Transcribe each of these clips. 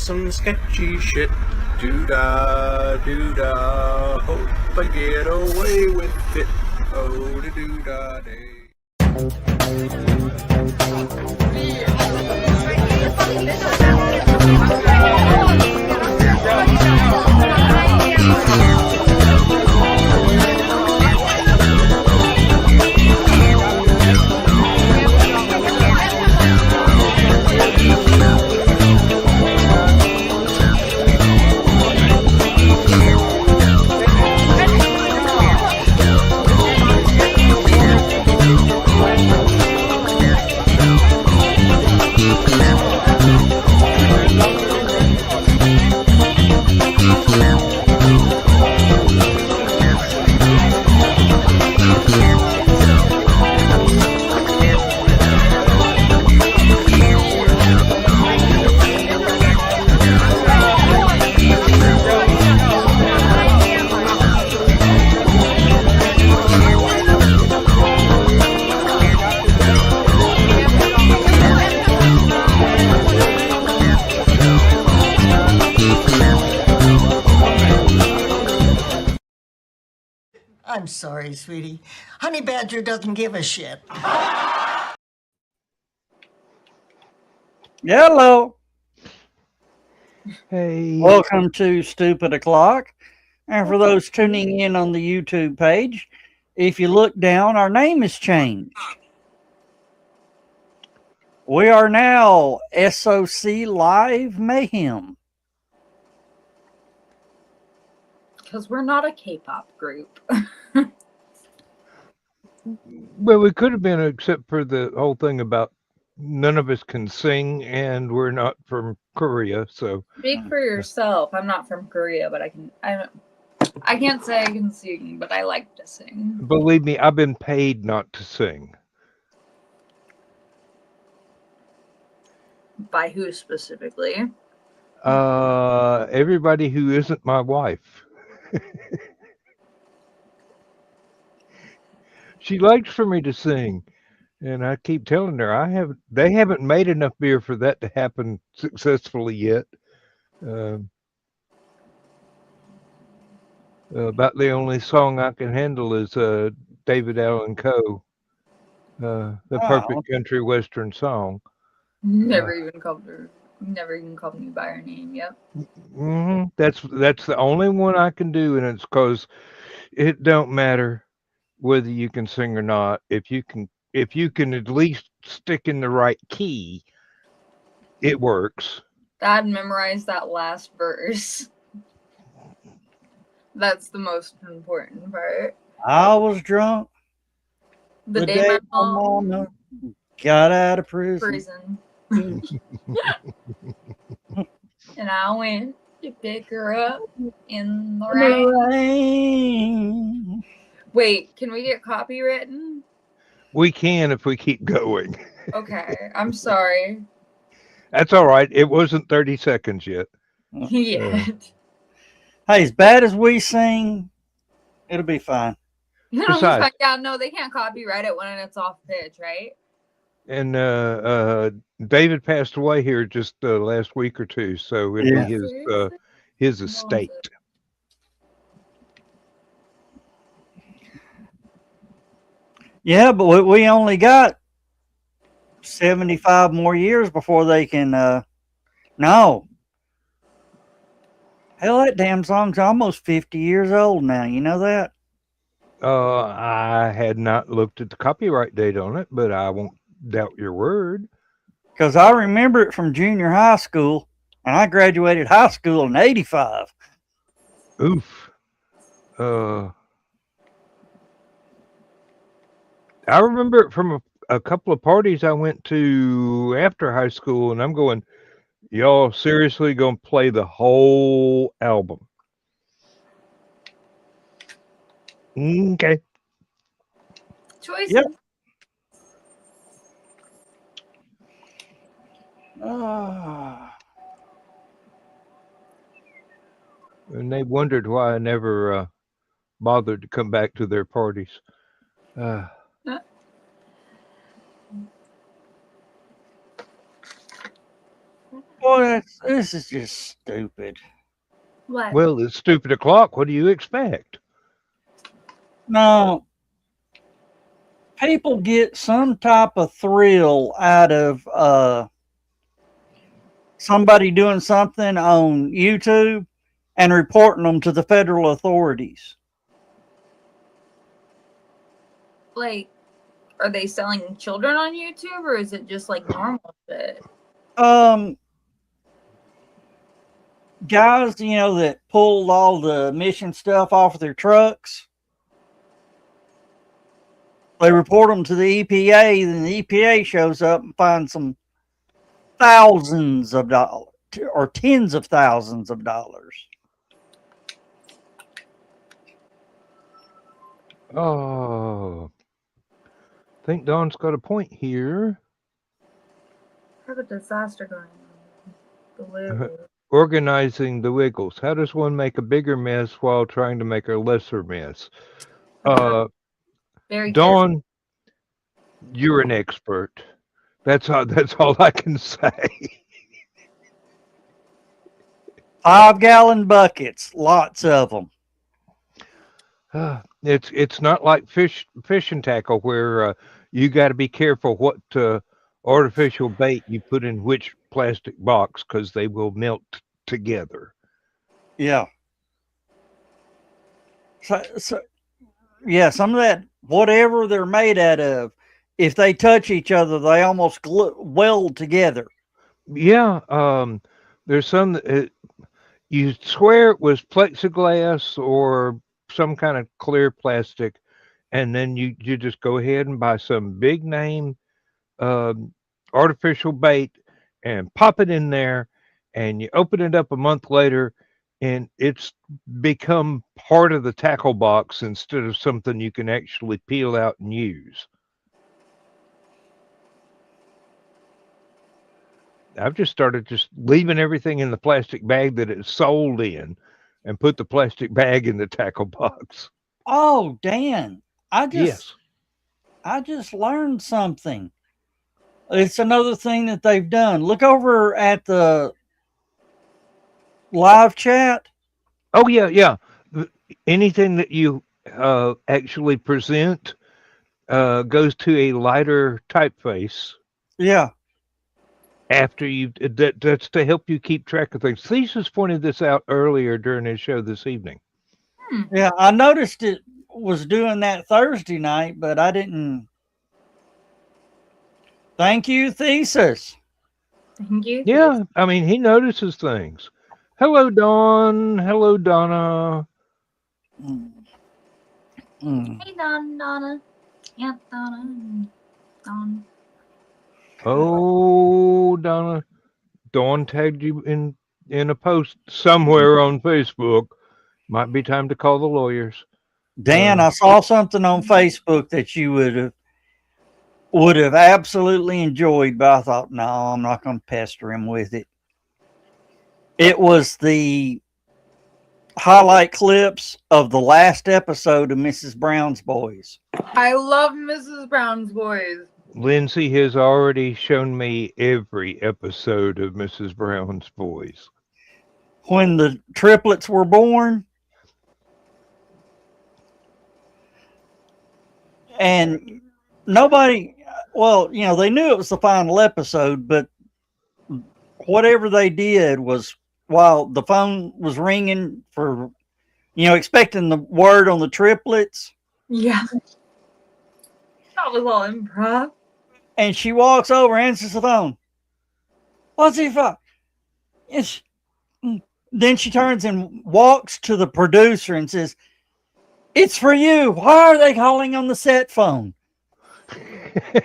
some sketchy shit. Doo-dah, doo-dah, hope I get away with it. Oh, the doo-dah day. I'm sorry, sweetie. Honey Badger doesn't give a shit. Hello. Hey. Welcome to Stupid O'Clock. And for those tuning in on the YouTube page, if you look down, our name has changed. We are now SOC Live Mayhem. Because we're not a K-pop group. Well, we could have been, except for the whole thing about none of us can sing and we're not from Korea. So Speak for yourself. I'm not from Korea, but I can't say I can sing, but I like to sing. believe me, I've been paid not to sing. By who specifically? Everybody who isn't my wife. She likes for me to sing, and I keep telling her they haven't made enough beer for that to happen successfully yet. About the only song I can handle is David Allan Coe, the perfect country western song. Never even called me by her name. Yep. That's the only one I can do, and it's because it don't matter whether you can sing or not. If you can at least stick in the right key, it works. Dad memorized that last verse. That's the most important part. I was drunk The day my mama got out of prison. And I went to pick her up in the rain. Wait, can we get copywritten? We can if we keep going. Okay, I'm sorry. That's all right. It wasn't 30 seconds yet. Yet. Hey, as bad as we sing, it'll be fine. Yeah, no, they can't copyright it when it's off pitch, right? And David passed away here just last week or two, so it'll be his estate. Yeah, but we only got 75 more years before they can. No. Hell, that damn song's almost 50 years old now. You know that? I had not looked at the copyright date on it, but I won't doubt your word. Because I remember it from junior high school, and I graduated high school in 85. Oof. I remember it from a couple of parties I went to after high school, and I'm going, y'all seriously gonna play the whole album? Okay. Choices. Yep. And they wondered why I never bothered to come back to their parties. Boy, this is just stupid. What? Well, it's stupid o'clock. What do you expect? No, people get some type of thrill out of somebody doing something on YouTube and reporting them to the federal authorities. Like, are they selling children on YouTube, or is it just like normal shit? Guys, that pulled all the emission stuff off of their trucks, they report them to the EPA, then the EPA shows up and finds some thousands of dollars or tens of thousands of dollars. Oh, I think Don's got a point here. I have a disaster going on. The Wiggles. Organizing the Wiggles. How does one make a bigger mess while trying to make a lesser mess? Very Dawn, you're an expert. That's all I can say. 5-gallon buckets, lots of them. It's not like fishing tackle where you got to be careful what artificial bait you put in which plastic box because they will melt together. Yeah. So yeah, some of that, whatever they're made out of, if they touch each other, they almost weld together. Yeah. There's some that you swear it was plexiglass or some kind of clear plastic, and then you just go ahead and buy some big name artificial bait and pop it in there, and you open it up a month later, and it's become part of the tackle box instead of something you can actually peel out and use. I've just started leaving everything in the plastic bag that it's sold in and put the plastic bag in the tackle box. Oh, Dan, I Yes. just learned something. It's another thing that they've done. Look over at the live chat. Oh, yeah. Anything that you actually present goes to a lighter typeface. Yeah. After that's to help you keep track of things. Thesis pointed this out earlier during his show this evening. Yeah, I noticed it was doing that Thursday night, but I didn't. Thank you, Thesis. Thank you. Yeah, I mean, he notices things. Hello, Dawn. Hello, Donna. Hey, Donna. Yeah, Donna. Oh, Donna. Dawn tagged you in a post somewhere on Facebook. Might be time to call the lawyers. Dan, I saw something on Facebook that you would have absolutely enjoyed, but I thought, no, I'm not going to pester him with it. It was the highlight clips of the last episode of Mrs. Brown's Boys. I love Mrs. Brown's Boys. Lindsay has already shown me every episode of Mrs. Brown's Boys. When the triplets were born, and nobody, well, they knew it was the final episode, but whatever they did was, while the phone was ringing for, expecting the word on the triplets. Yeah. That was all improv. And she walks over, answers the phone. What's it for? Then she turns and walks to the producer and says, "It's for you. Why are they calling on the set phone?" And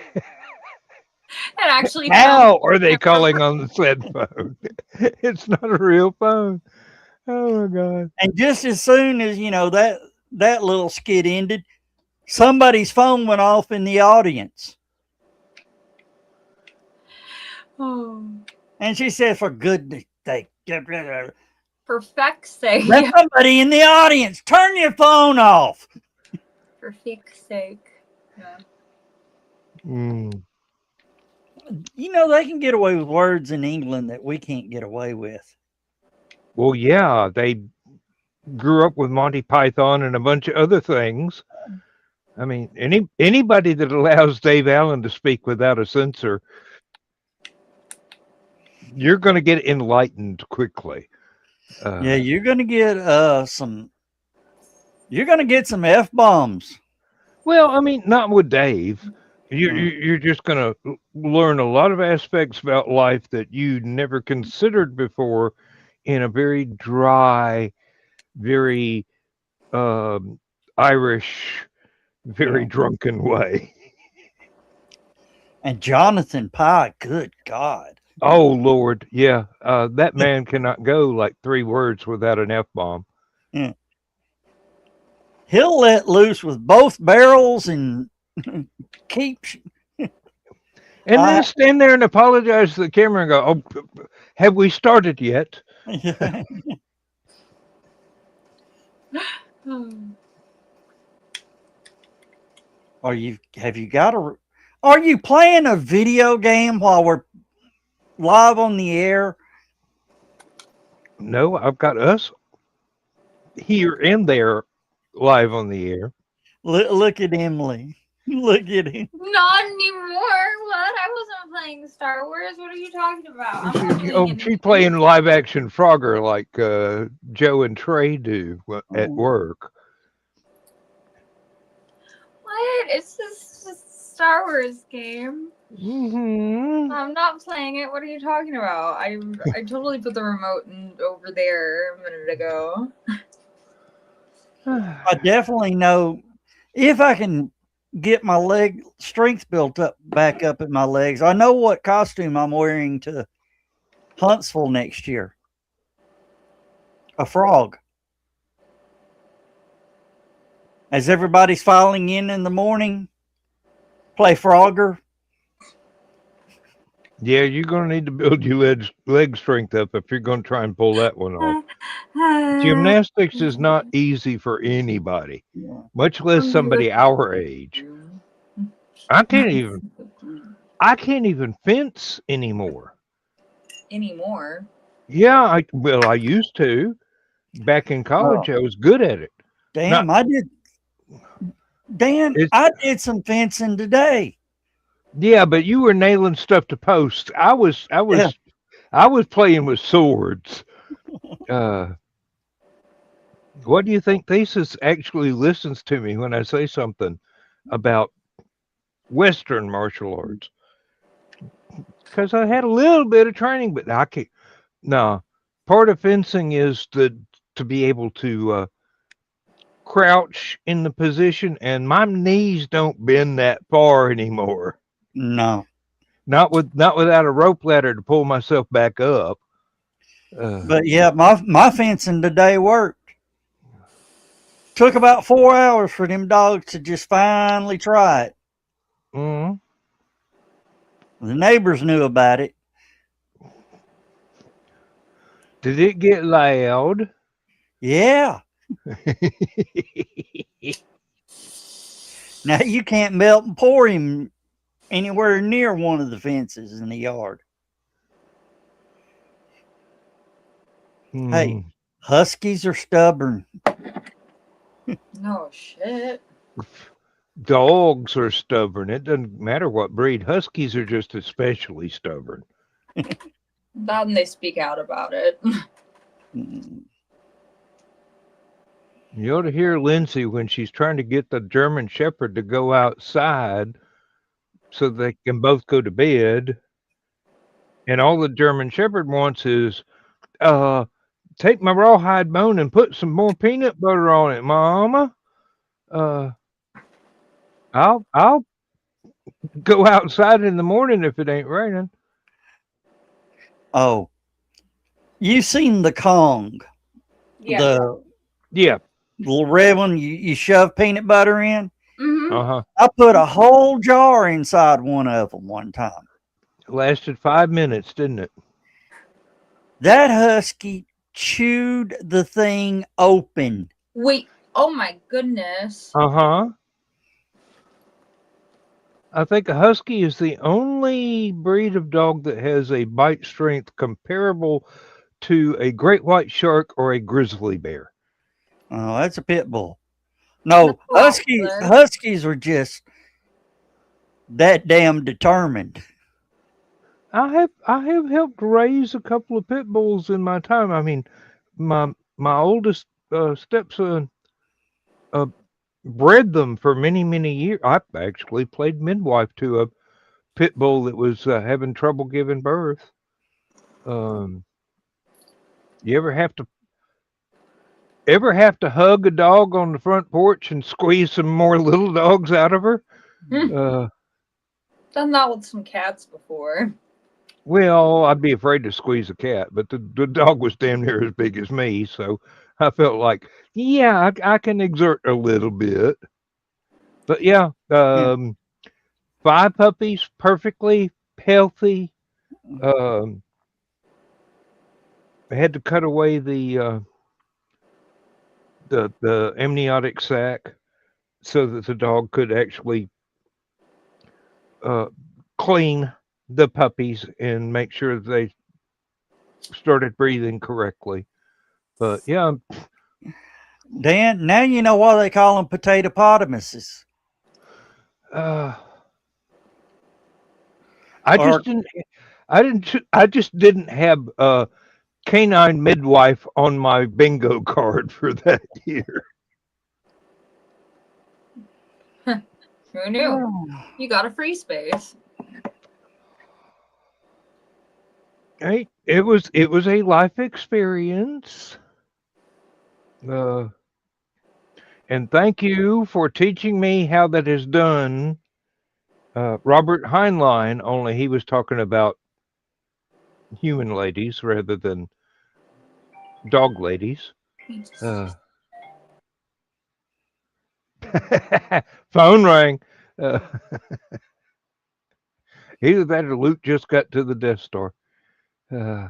actually, how are they calling on the set phone? It's not a real phone. Oh my God. And just as soon as, that little skit ended, somebody's phone went off in the audience. Oh. And she said, "For goodness sake, for feck's sake. Let somebody in the audience turn your phone off." For feck's sake. Yeah. You know, they can get away with words in England that we can't get away with. Well, yeah, they grew up with Monty Python and a bunch of other things. I mean, anybody that allows Dave Allen to speak without a censor, you're going to get enlightened quickly. Yeah, you're going to get some. You're going to get some F-bombs. Well, I mean, not with Dave. You're just going to learn a lot of aspects about life that you never considered before in a very dry, very Irish, very drunken way. And Jonathan Pye, good God. Oh, Lord. Yeah. That man cannot go like 3 words without an F-bomb. Yeah. He'll let loose with both barrels and keep. And then stand there and apologize to the camera and go, "Oh, have we started yet?" Are you playing a video game while we're live on the air? No, I've got us here and there live on the air. Look at Emily. Look at him. Not anymore. What? I wasn't playing Star Wars. What are you talking about? She's playing live action Frogger like Joe and Trey do at work. What? It's just a Star Wars game. Mm-hmm. I'm not playing it. What are you talking about? I totally put the remote over there a minute ago. I definitely know if I can get my leg strength built up back up in my legs. I know what costume I'm wearing to Huntsville next year. A frog. As everybody's filing in the morning, play Frogger. Yeah, you're going to need to build your leg strength up if you're going to try and pull that one off. Gymnastics is not easy for anybody, much less somebody our age. I can't even fence anymore. Anymore? Yeah, I used to. Back in college, I was good at it. Damn, I did some fencing today. Yeah, but you were nailing stuff to posts. I was playing with swords. What do you think Thesis actually listens to me when I say something about Western martial arts? Because I had a little bit of training, but I can't. No, part of fencing is to be able to crouch in the position, and my knees don't bend that far anymore. No, not without a rope ladder to pull myself back up. But yeah, my fencing today worked. Took about 4 hours for them dogs to just finally try it. Mm-hmm. The neighbors knew about it. Did it get loud? Yeah. Now you can't melt and pour him anywhere near one of the fences in the yard. Hey, huskies are stubborn. No shit. Dogs are stubborn. It doesn't matter what breed. Huskies are just especially stubborn. Not when they speak out about it. You ought to hear Lindsay when she's trying to get the German Shepherd to go outside so they can both go to bed. And all the German Shepherd wants is, take my rawhide bone and put some more peanut butter on it, Mama. I'll go outside in the morning if it ain't raining. Oh, you seen the Kong? Yeah. Yeah. Little red one you shove peanut butter in? Mm-hmm. Uh-huh. I put a whole jar inside one of them one time. It lasted 5 minutes, didn't it? That husky chewed the thing open. Wait, oh my goodness. Uh-huh. I think a husky is the only breed of dog that has a bite strength comparable to a great white shark or a grizzly bear. Oh, that's a pit bull. No, That's a lot. huskies are just that damn determined. I have helped raise a couple of pit bulls in my time. I mean, my oldest stepson uh, bred them for many years. I actually played midwife to a pit bull that was having trouble giving birth. Um, you ever have to hug a dog on the front porch and squeeze some more little dogs out of her? Uh, Done that with some cats before. well, I'd be afraid to squeeze a cat, but the dog was damn near as big as me, so I felt like, yeah, I can exert a little bit. But yeah, Yeah. 5 puppies, perfectly healthy. Um, I had to cut away the amniotic sac so that the dog could actually uh, clean the puppies and make sure that they started breathing correctly. But yeah, Dan, now you know why they call them potatopotamuses. uh, I Or just didn't. I just didn't have canine midwife on my bingo card for that year. Who knew? You got a free space. Right? It was a life experience. Uh, and thank you for teaching me how that is done. Robert Heinlein, only he was talking about human ladies rather than dog ladies. Uh, phone rang. Uh, either that or Luke just got to the Death Star. Uh,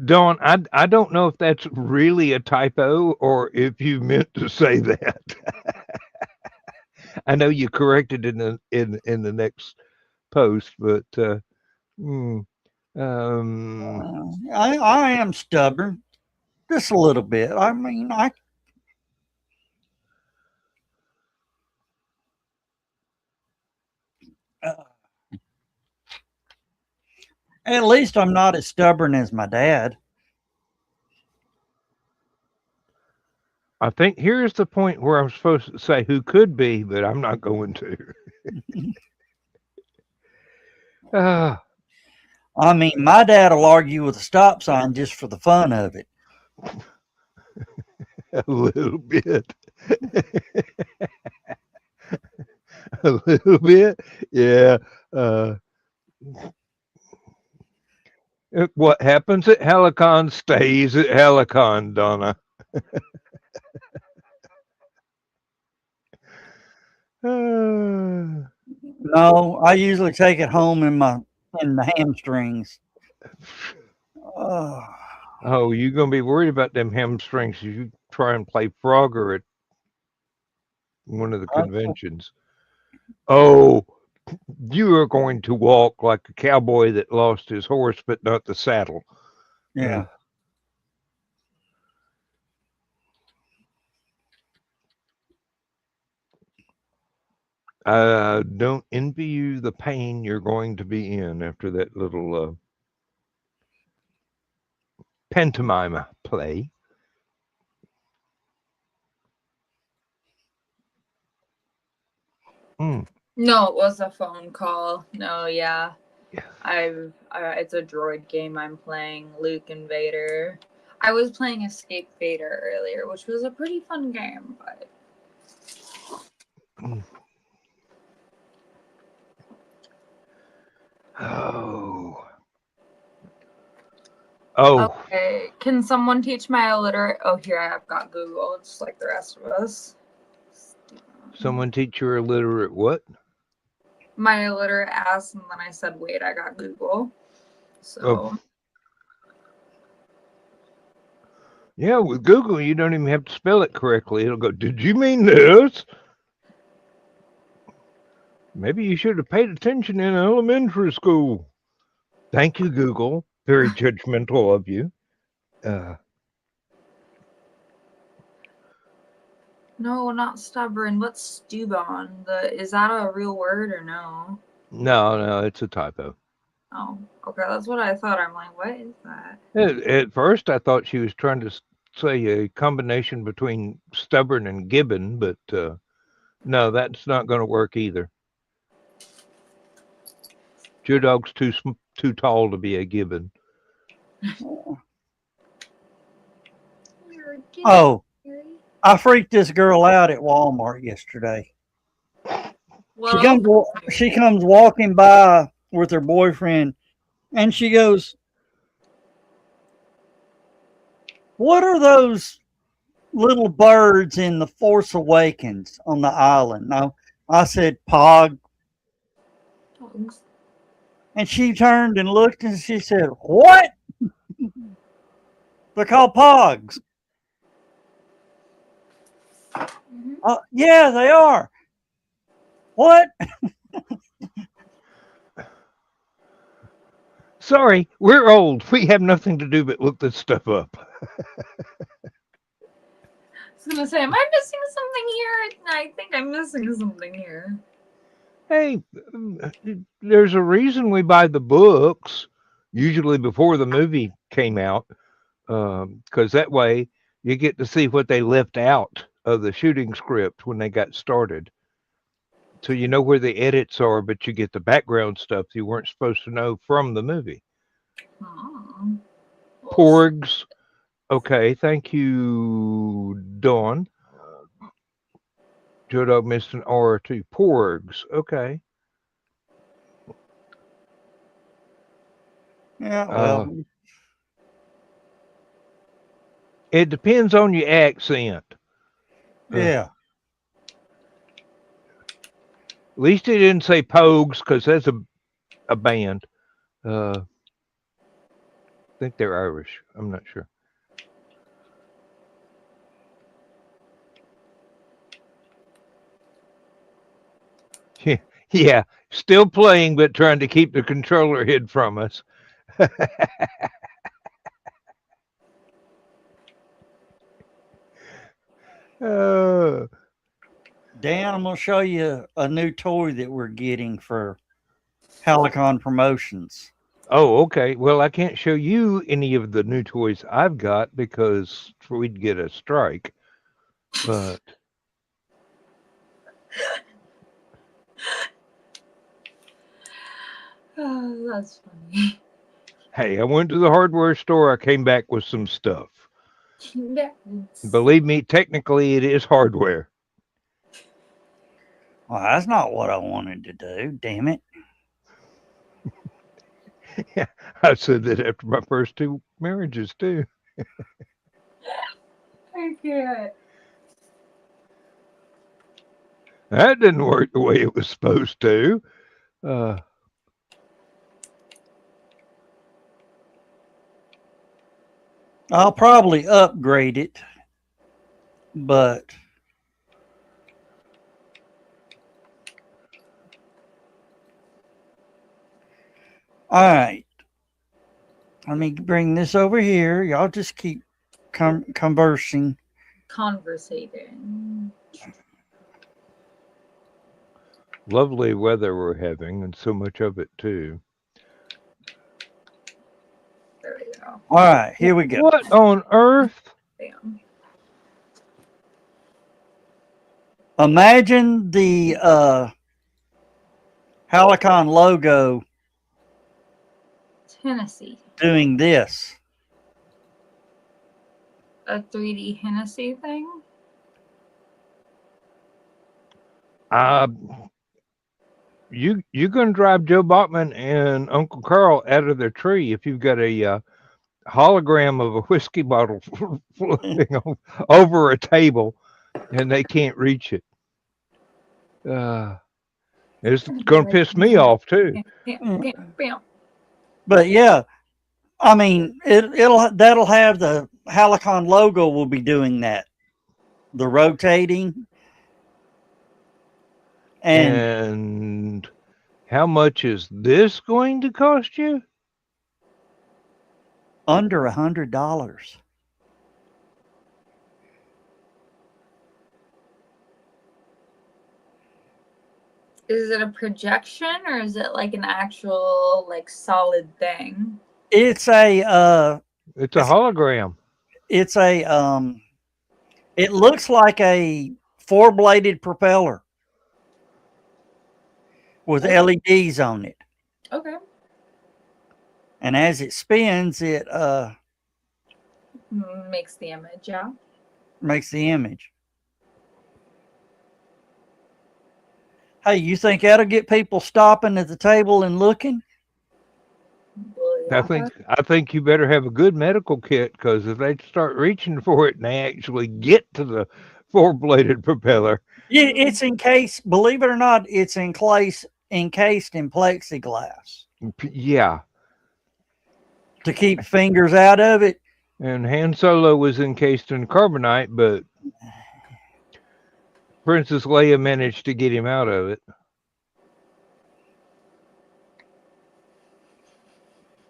Dawn, I don't know if that's really a typo or if you meant to say that. I know you corrected in the next post, but mm, um, I am stubborn, just a little bit. I mean, uh, at least I'm not as stubborn as my dad. I think here's the point where I'm supposed to say who could be, but I'm not going to. uh, I mean, my dad will argue with a stop sign just for the fun of it. a little bit. a little bit. Yeah. Uh, what happens at Helicon stays at Helicon, Donna. No, I usually take it home in the hamstrings. Oh, Oh, you're gonna be worried about them hamstrings if you try and play Frogger at one of the conventions. Oh, you are going to walk like a cowboy that lost his horse but not the saddle. yeah. I don't envy you the pain you're going to be in after that little pantomime play. Mm. No, it was a phone call. No, yeah. Yeah. It's a droid game I'm playing, Luke and Vader. I was playing Escape Vader earlier, which was a pretty fun game, but Mm. Oh. Oh. okay. Can someone teach my illiterate? Oh, here I've got Google, just like the rest of us. Someone teach your illiterate what? My illiterate ass, and then I said, wait, I got Google. So. Oh. Yeah, with Google, you don't even have to spell it correctly. It'll go, did you mean this? Maybe you should have paid attention in elementary school. Thank you, Google. Very judgmental of you. No, not stubborn. What's stubborn? Is that a real word or no? No, it's a typo. Oh, okay. That's what I thought. I'm like, what is that? At first, I thought she was trying to say a combination between stubborn and gibbon, but no, that's not going to work either. Your dog's too tall to be a gibbon. Oh, I freaked this girl out at Walmart yesterday. Well, She comes walking by with her boyfriend, and she goes, "What are those little birds in The Force Awakens on the island?" No, I said, "Pog." Dogs. And she turned and looked and she said, "What?" They're called Pogs. Mm-hmm. Yeah, they are. What? Sorry, we're old. We have nothing to do but look this stuff up. I was gonna say, am I missing something here? I think I'm missing something here. Hey, there's a reason we buy the books, usually before the movie came out, because that way you get to see what they left out of the shooting script when they got started. So you know where the edits are, but you get the background stuff you weren't supposed to know from the movie. Oh. Porgs. Okay, thank you, Dawn. Joe Dog missed an R or two. Porgs. Okay. Yeah, well. It depends on your accent. Yeah. At least it didn't say Pogues, because that's a band. I think they're Irish. I'm not sure. Yeah, still playing, but trying to keep the controller hid from us. Dan, I'm going to show you a new toy that we're getting for Halicon Promotions. Oh, okay. Well, I can't show you any of the new toys I've got because we'd get a strike. But Oh, that's funny. hey, I went to the hardware store. I came back with some stuff. Yes. Believe me, technically it is hardware. Well, that's not what I wanted to do. Damn it. Yeah, I said that after my first two marriages, too. I can't. That didn't work the way it was supposed to. I'll probably upgrade it, but all right. Let me bring this over here. Y'all just keep conversing. Conversating. Lovely weather we're having, and so much of it, too. There we go. All right, here we go. What on earth? Bam. Imagine the Halicon logo Hennessy. doing this. A 3D Hennessy thing? You're gonna drive Joe Bachman and Uncle Carl out of their tree if you've got a hologram of a whiskey bottle floating over a table and they can't reach it. It's gonna piss me off too. Bam. But yeah, I mean that'll have the Halicon logo will be doing that. The rotating. And how much is this going to cost you? Under $100. Is it a projection or is it like an actual like solid thing? It's a It's a hologram. it's a it looks like a 4-bladed propeller with LEDs on it. Okay. And as it spins, it Makes the image, yeah. makes the image. Hey, you think that'll get people stopping at the table and looking? Well, yeah. I think you better have a good medical kit, because if they start reaching for it and they actually get to the 4-bladed propeller. Yeah, it's encased. Believe it or not, it's encased in plexiglass Yeah. to keep fingers out of it. And Han Solo was encased in carbonite, but Princess Leia managed to get him out of it.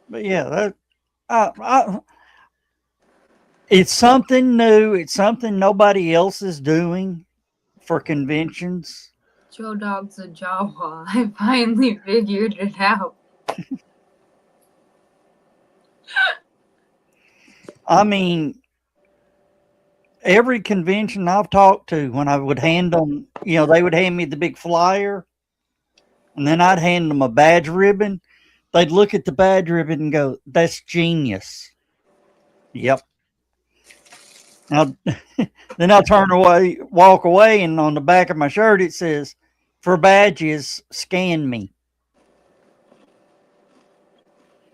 But yeah, it's something new. It's something nobody else is doing for conventions. Joe Dog's a Jawa. I finally figured it out. I mean, every convention I've talked to, when I would hand them, they would hand me the big flyer, and then I'd hand them a badge ribbon. They'd look at the badge ribbon and go, "That's genius." Yep. Now, then I'll walk away, and on the back of my shirt it says, "For badges, scan me."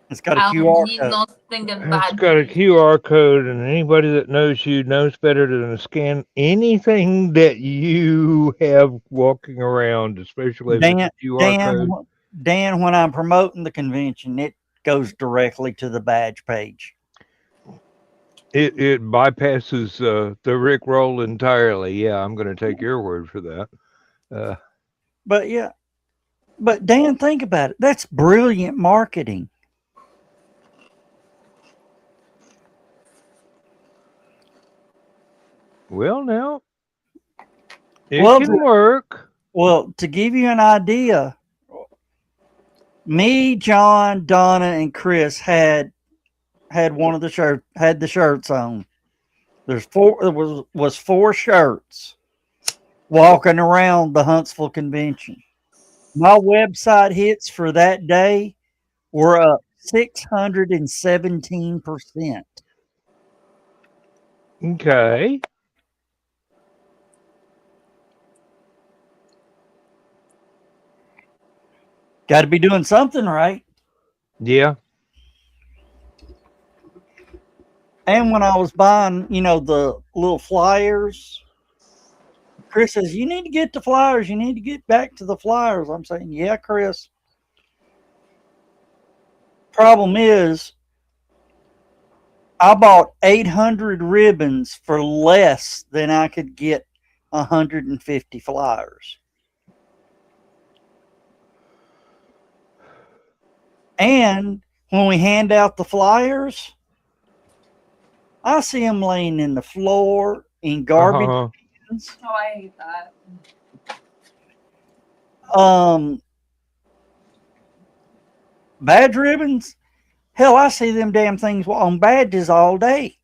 It's got a QR code. It's got a QR code, and anybody that knows you knows better than to scan anything that you have walking around, especially if it's a QR code. Dan, when I'm promoting the convention, it goes directly to the badge page. It bypasses the Rick roll entirely. Yeah, I'm going to take your word for that. But Dan, think about it. That's brilliant marketing. Well, now it can work. Well, to give you an idea, me, John, Donna, and Chris had one of the shirts on. There was 4 shirts walking around the Huntsville convention. My website hits for that day were up 617%. Okay. Got to be doing something right. Yeah. And when I was buying, the little flyers, Chris says, "You need to get the flyers. You need to get back to the flyers." I'm saying, "Yeah, Chris." Problem is, I bought 800 ribbons for less than I could get 150 flyers. And when we hand out the flyers, I see them laying in the floor in garbage cans. Oh, I hate that. Badge ribbons. Hell, I see them damn things on badges all day.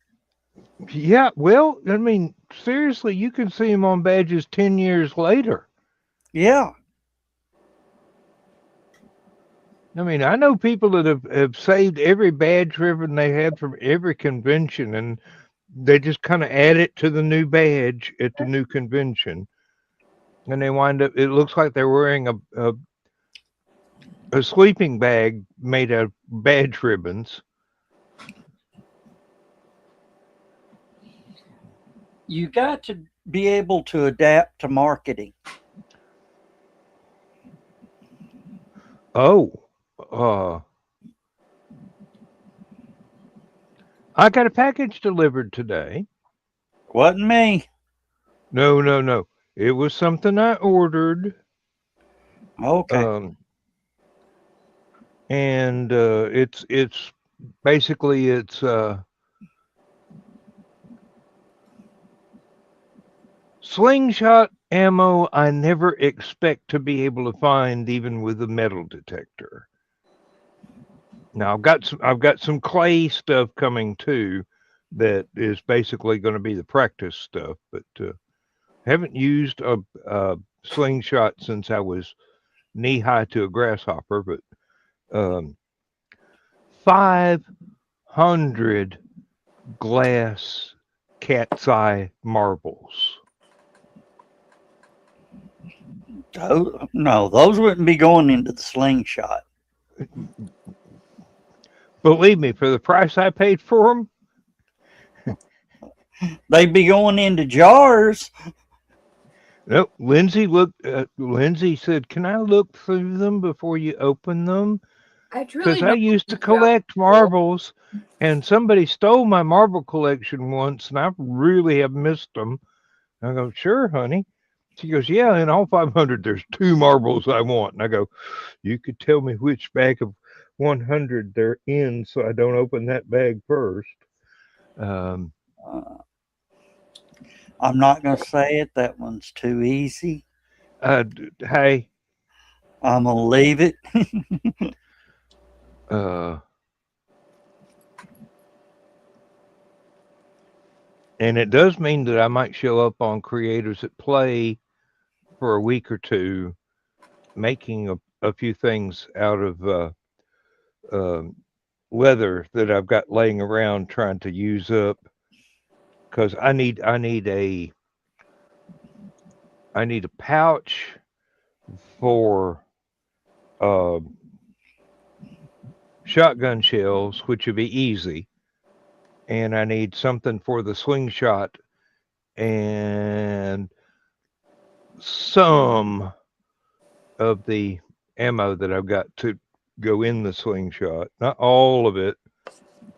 Yeah, well, I mean, seriously, you can see them on badges 10 years later. Yeah. I mean, I know people that have saved every badge ribbon they had from every convention, and they just kind of add it to the new badge at the new convention. And they wind up, it looks like they're wearing a sleeping bag made of badge ribbons. You got to be able to adapt to marketing. I got a package delivered today. Wasn't me. No. It was something I ordered. Okay. And it's basically it's slingshot ammo I never expect to be able to find even with a metal detector. Now I've got some clay stuff coming too that is basically going to be the practice stuff, but haven't used a slingshot since I was knee high to a grasshopper, but 500 glass cat's eye marbles. No, those wouldn't be going into the slingshot. Believe me, for the price I paid for them, They'd be going into jars. no. Lindsay said, "Can I look through them before you open them?" I truly Because I don't used to think that collect cool. marbles, and somebody stole my marble collection once, and I really have missed them. I go, "Sure, honey." She goes, "Yeah, in all 500, there's 2 marbles I want." And I go, "You could tell me which bag of 100 they're in so I don't open that bag first." Um, I'm not going to say it. That one's too easy. hey, I'm going to leave it. and it does mean that I might show up on Creators that Play for a week or two, making a few things out of leather that I've got laying around trying to use up because I need a pouch for uh, shotgun shells, which would be easy, and I need something for the slingshot and some of the ammo that I've got to go in the slingshot. Not all of it.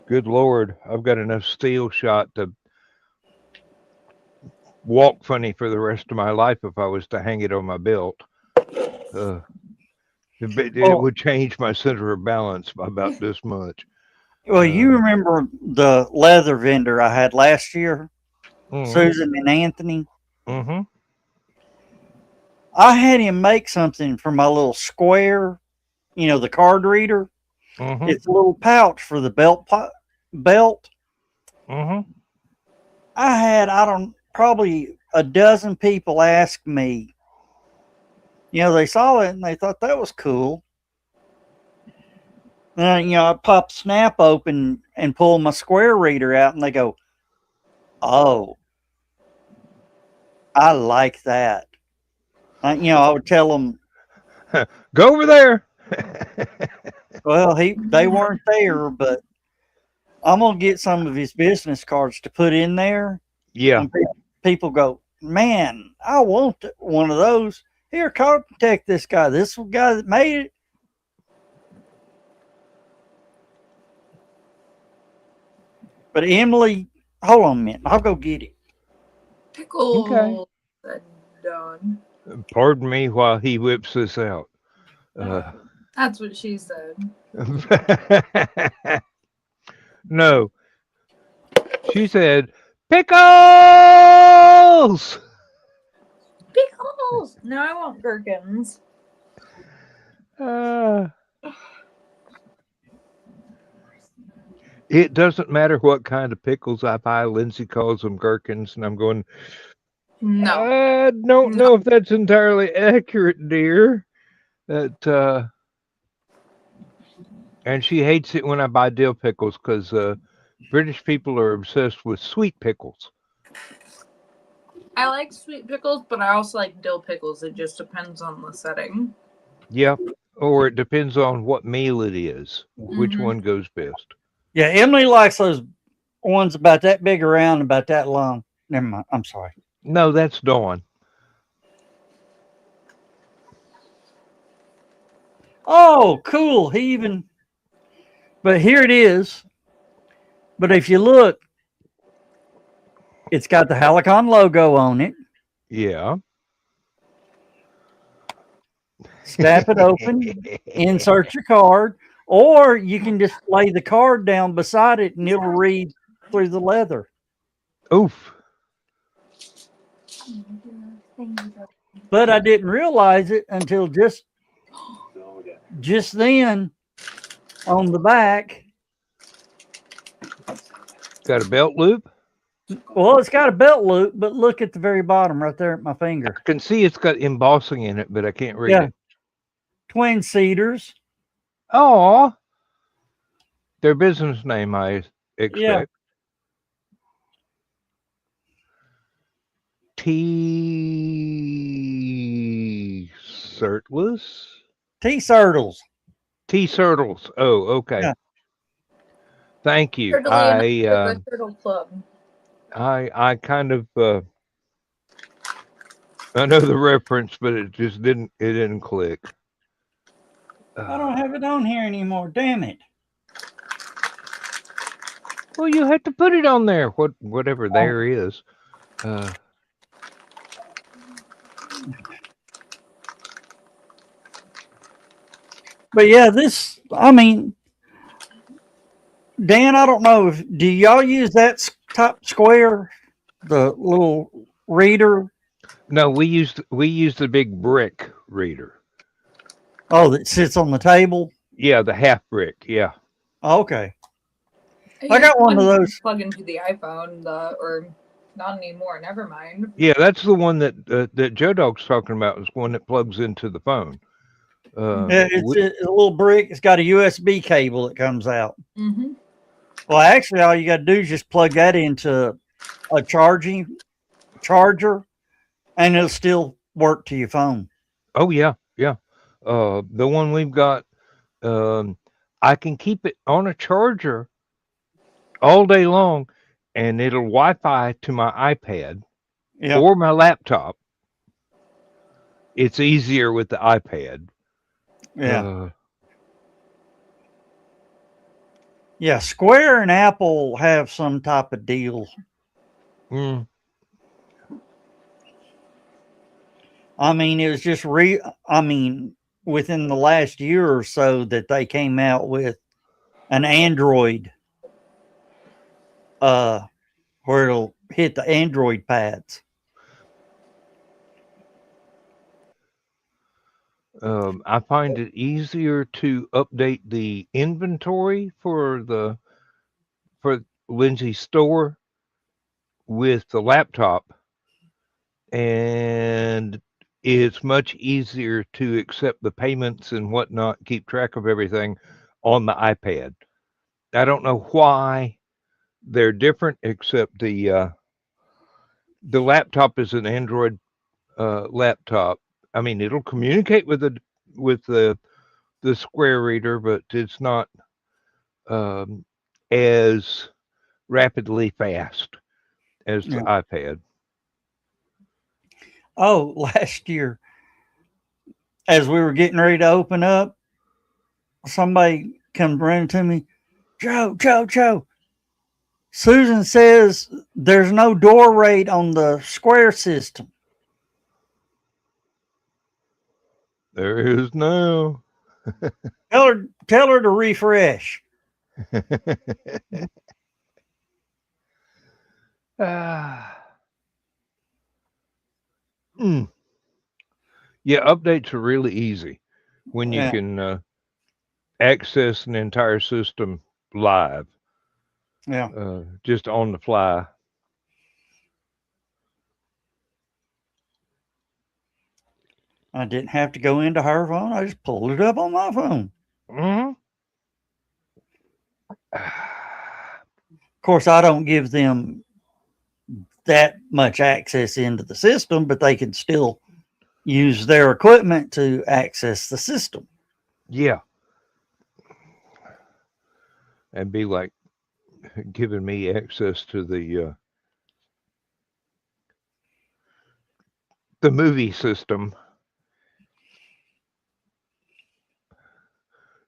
Good Lord, I've got enough steel shot to walk funny for the rest of my life if I was to hang it on my belt. It would change my center of balance by about this much. Well, you remember the leather vendor I had last year, Susan and Anthony? Mm-hmm. I had him make something for my little square, the card reader. Mm-hmm. It's a little pouch for the belt. Mm-hmm. I had, probably a dozen people ask me, they saw it and they thought that was cool. And, I pop Snap open and pull my square reader out and they go, "Oh, I like that." I would tell them, "Go over there." well, they weren't there, but I'm going to get some of his business cards to put in there. Yeah. And people go, "Man, I want one of those. Here, contact this guy. This guy that made it." But Emily, hold on a minute. I'll go get it. Pickles. Okay. Done. Pardon me while he whips this out. That's what she said. No. She said, "Pickles!" Pickles! No, I want gherkins. It doesn't matter what kind of pickles I buy. Lindsay calls them gherkins, and I'm going, No. I don't know if that's entirely accurate, dear. And she hates it when I buy dill pickles because British people are obsessed with sweet pickles. I like sweet pickles, but I also like dill pickles. It just depends on the setting. Yep. Or it depends on what meal it is, which one goes best. Yeah, Emily likes those ones about that big around, about that long. Never mind. I'm sorry. No, that's Dawn. Oh, cool. But here it is. But if you look, it's got the Helicon logo on it. Yeah. Snap it open, insert your card, or you can just lay the card down beside it and it'll read through the leather. Oof. But I didn't realize it until just then on the back. Got a belt loop? Well, it's got a belt loop, but look at the very bottom right there at my finger. I can see it's got embossing in it, but I can't read it. Twin seaters. Oh, their business name, I expect. Yeah. T-Sertless? T-Sertles. T-Sertles. Oh, okay. Yeah. Thank you. Turtle Club. I kind of I know the reference, but it just didn't click. I don't have it on here anymore. Damn it. Well, you have to put it on there. Whatever there is. But yeah, Dan, I don't know do y'all use that top square, the little reader? No, we used the big brick reader. Oh, that sits on the table? Yeah, the half brick. Yeah. Okay. I got one of those. Plug into the iPhone, or not anymore. Never mind. Yeah, that's the one that Joe Dog's talking about. Is one that plugs into the phone. It's a little brick. It's got a USB cable that comes out. Mm-hmm. Well, actually, all you got to do is just plug that into a charger, and it'll still work to your phone. Oh yeah, yeah. The one we've got, I can keep it on a charger all day long, and it'll Wi-Fi to my iPad or my laptop. It's easier with the iPad. Yeah. Yeah, Square and Apple have some type of deal. Mm. I mean, it was just within the last year or so that they came out with an Android, where it'll hit the Android pads. I find it easier to update the inventory for Lindsay's store with the laptop, and it's much easier to accept the payments and whatnot, keep track of everything on the iPad. I don't know why they're different, except the laptop is an Android laptop. I mean, it'll communicate with the Square reader, but it's not as rapidly fast as the iPad. Oh, last year, as we were getting ready to open up, somebody come running to me, Joe. Susan says there's no door rate on the Square system. There is now. Tell her to refresh. Yeah, updates are really easy when you can access an entire system live. Yeah. Just on the fly. I didn't have to go into her phone. I just pulled it up on my phone. Mm-hmm. Of course, I don't give them that much access into the system, but they can still use their equipment to access the system. Yeah. And be like giving me access to the movie system.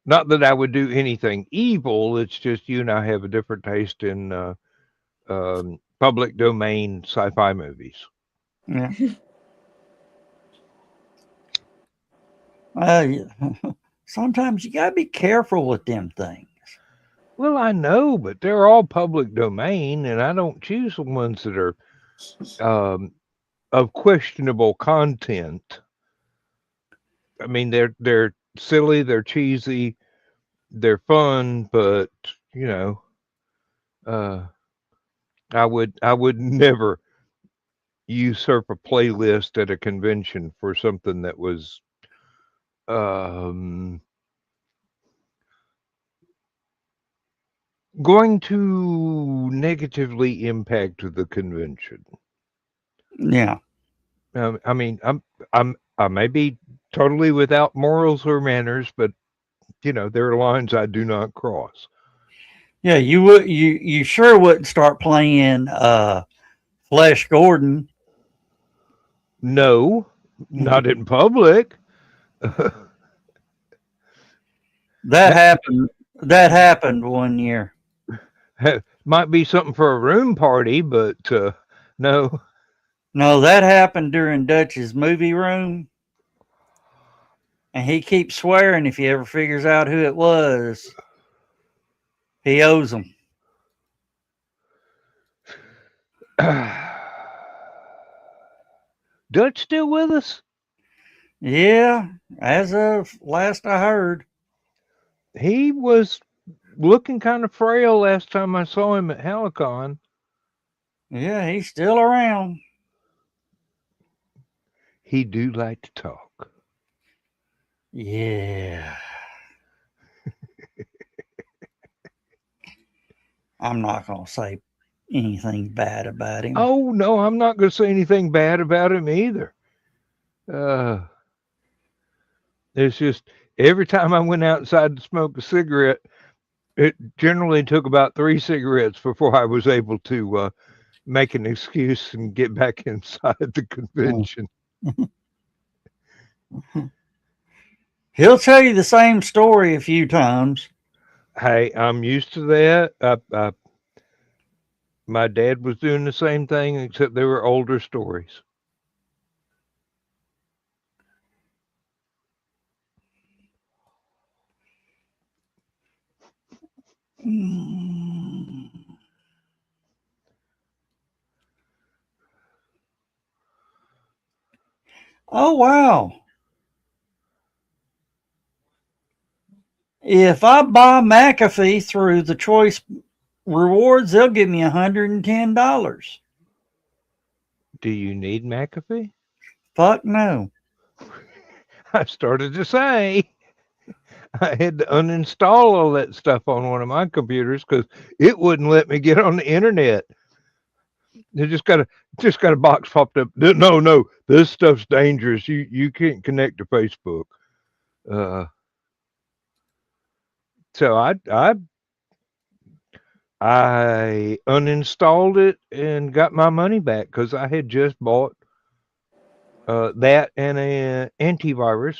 Not that I would do anything evil. It's just you and I have a different taste in public domain sci-fi movies. Yeah. Sometimes you gotta be careful with them things. Well, I know, but they're all public domain, and I don't choose the ones that are of questionable content. I mean, they're silly, they're cheesy, they're fun, but I would never usurp a playlist at a convention for something that was going to negatively impact the convention. Yeah. I mean, I may be totally without morals or manners, but there are lines I do not cross. Yeah, you sure wouldn't start playing Flash Gordon. No, not in public. That happened one year. Might be something for a room party, but no. No, that happened during Dutch's movie room. And he keeps swearing if he ever figures out who it was, he owes them. Dutch still with us? Yeah, as of last I heard. He was looking kind of frail last time I saw him at Halicon. Yeah, he's still around. He do like to talk. Yeah. I'm not going to say anything bad about him. Oh, no, I'm not going to say anything bad about him either. It's just every time I went outside to smoke a cigarette, it generally took about 3 cigarettes before I was able to make an excuse and get back inside the convention. He'll tell you the same story a few times. Hey, I'm used to that. My dad was doing the same thing, except they were older stories. Oh, wow. If I buy McAfee through the Choice Rewards, they'll give me $110. Do you need McAfee? Fuck no. I started to say I had to uninstall all that stuff on one of my computers because it wouldn't let me get on the internet. They just got a box popped up. No, this stuff's dangerous. You can't connect to Facebook. So I uninstalled it and got my money back because I had just bought that and an antivirus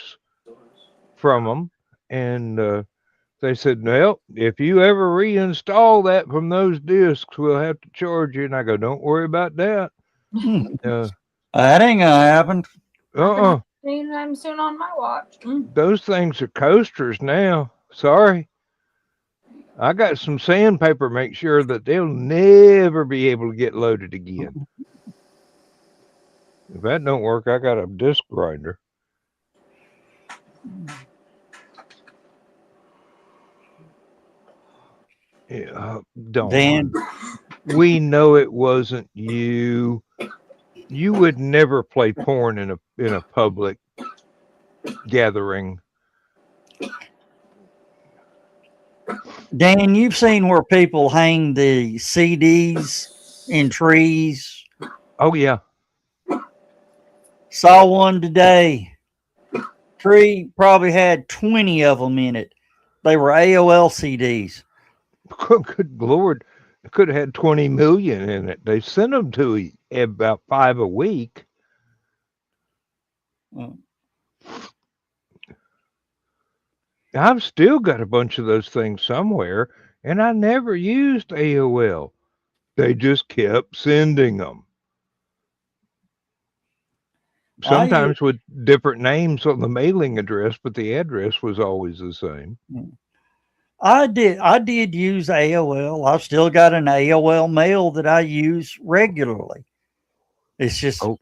from them, and they said, "Well, if you ever reinstall that from those disks, we'll have to charge you." And I go, "Don't worry about that." That ain't gonna happen. Anytime soon on my watch. Those things are coasters now. Sorry. I got some sandpaper. Make sure that they'll never be able to get loaded again. If that don't work, I got a disc grinder. Yeah, don't. Dan, we know it wasn't you. You would never play porn in a public gathering. Dan, you've seen where people hang the CDs in trees. Oh yeah. Saw one today. Tree probably had 20 of them in it. They were AOL CDs. Good Lord. It could have had 20 million in it. They sent them to about 5 a week. I've still got a bunch of those things somewhere, and I never used AOL. They just kept sending them. I Sometimes with different names on the mailing address, but the address was always the same. I did use AOL. I've still got an AOL mail that I use regularly. It's just Oh,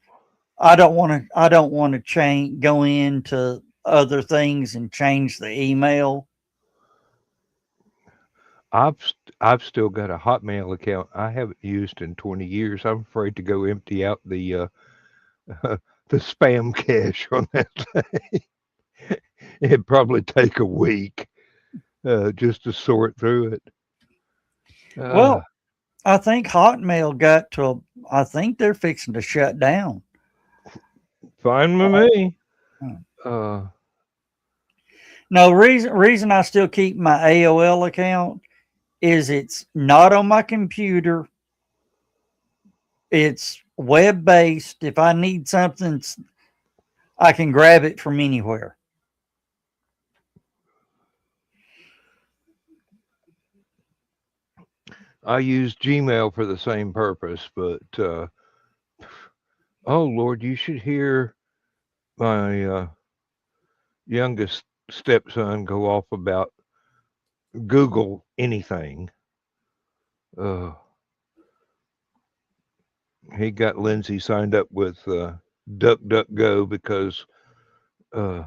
I don't want to change go into other things and change the email. I've still got a Hotmail account I haven't used in 20 years. I'm afraid to go empty out the the spam cache on that thing. It'd probably take a week just to sort through it. Uh, Well, I think Hotmail got to I think they're fixing to shut down. Fine with Uh, me. Uh, no reason I still keep my AOL account is it's not on my computer. It's web based. If I need something, I can grab it from anywhere. I use Gmail for the same purpose, but oh Lord, you should hear my youngest stepson go off about Google anything. Uh, he got Lindsay signed up with DuckDuckGo because uh,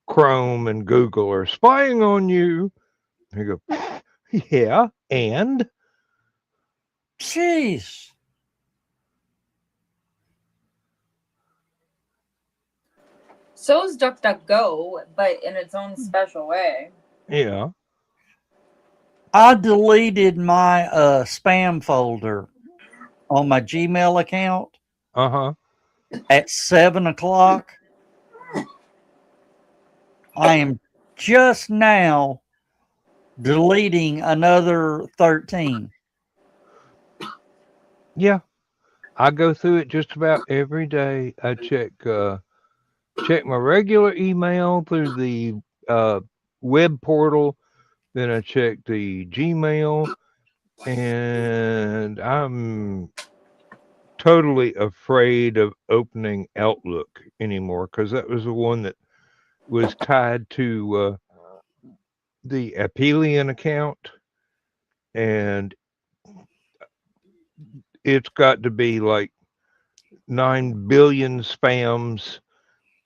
Chrome and Google are spying on you. He go, yeah, and Jeez. So is DuckDuckGo, but in its own special way. yeah, I deleted my spam folder on my Gmail account uh-huh. at 7 o'clock. I am just now deleting another 13. Yeah, I go through it just about every day. I check my regular email through the uh, web portal, then I check the Gmail, and I'm totally afraid of opening Outlook anymore because that was the one that was tied to the Apelian account, and it's got to be like 9 billion spams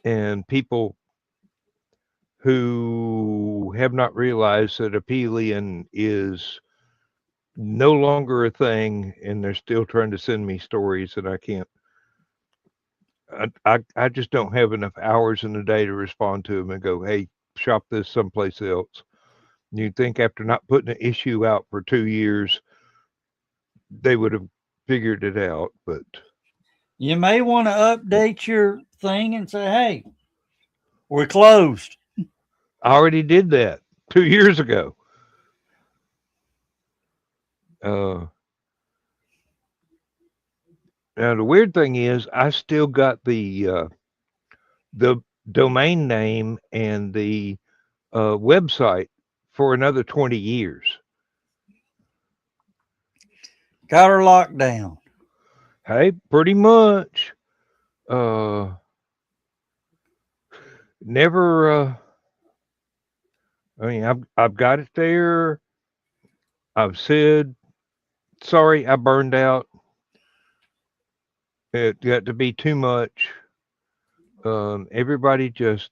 and people who have not realized that Apelian is no longer a thing and they're still trying to send me stories that I can't. I just don't have enough hours in the day to respond to them and go, hey, shop this someplace else. You'd think after not putting an issue out for 2 years, they would have figured it out, but You may want to update your thing and say, hey, we're closed. I already did that 2 years ago. Uh, Now the weird thing is, I still got the domain name and the website for another 20 years. Got her locked down. Hey, pretty much. Uh, Never. I mean, I've got it there. I've said sorry, I burned out. It got to be too much. Everybody just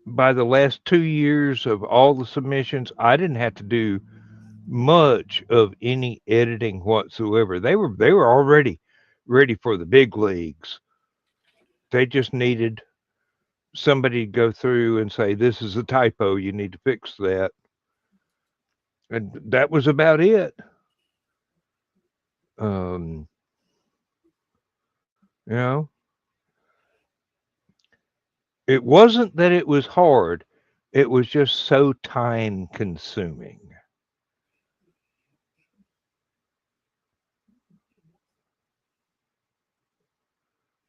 by the last 2 years of all the submissions, I didn't have to do much of any editing whatsoever. They were already ready for the big leagues. They just needed somebody to go through and say, this is a typo, you need to fix that. And that was about it. Um, you know, it wasn't that it was hard, it was just so time consuming.